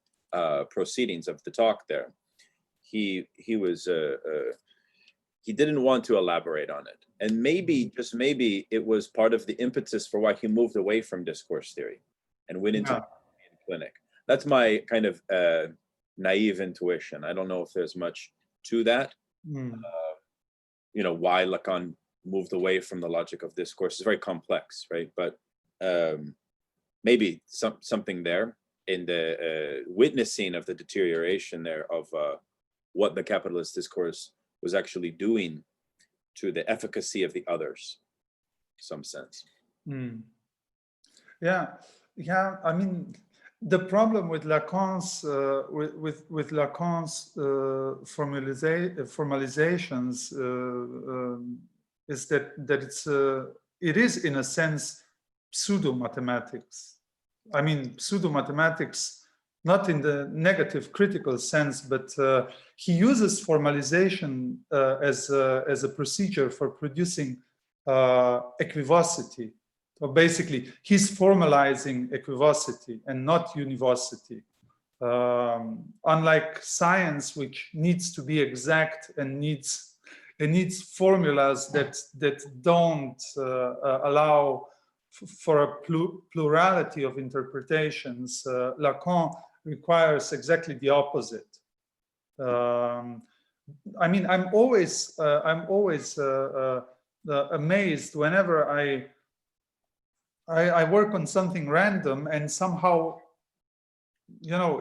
S1: proceedings of the talk there, he didn't want to elaborate on it. And maybe, just maybe, it was part of the impetus for why he moved away from discourse theory and went into the clinic. That's my kind of naive intuition. I don't know if there's much to that. You know, why Lacan moved away from the logic of discourse is very complex, right? But maybe something there in the witnessing of the deterioration there of what the capitalist discourse was actually doing to the efficacy of the others, in some sense.
S2: Yeah. I mean, the problem with Lacan's with Lacan's formalizations is that it is in a sense pseudo mathematics. I mean, pseudo mathematics, not in the negative critical sense, but he uses formalization as a procedure for producing equivocity. So basically, he's formalizing equivocity and not univocity. Unlike science, which needs to be exact and needs formulas that don't allow for a plurality of interpretations, Lacan requires exactly the opposite. I mean, I'm always amazed whenever I work on something random and somehow, you know,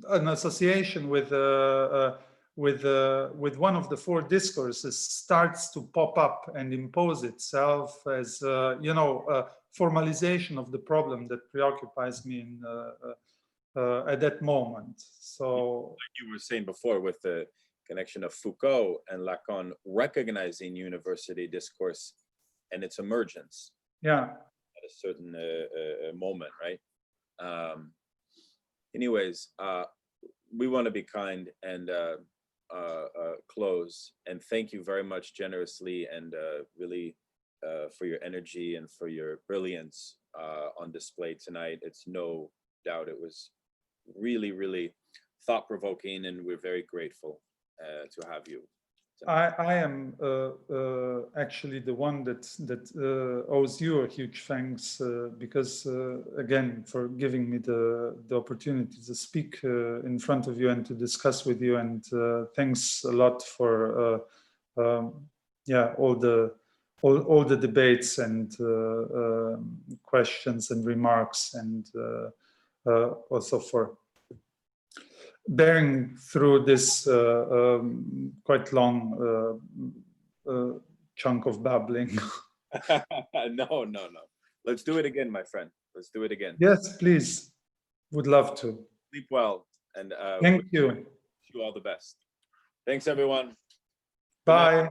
S2: an association with one of the four discourses starts to pop up and impose itself as you know, a formalization of the problem that preoccupies me at that moment. So,
S1: like you were saying before, with the connection of Foucault and Lacan recognizing university discourse and its emergence.
S2: Yeah.
S1: At a certain moment, right? Anyways, we want to be kind and close. And thank you very much generously and really for your energy and for your brilliance on display tonight. It's no doubt it was really, really thought-provoking, and we're very grateful to have you.
S2: I am actually the one that owes you a huge thanks because again, for giving me the opportunity to speak in front of you and to discuss with you, and thanks a lot for yeah, all the debates and questions and remarks, and also for bearing through this quite long chunk of babbling.
S1: No. Let's do it again, my friend. Let's do it again.
S2: Yes, please. Would love to.
S1: Sleep well, and
S2: Thank you.
S1: wish you all the best. Thanks, everyone.
S2: Bye.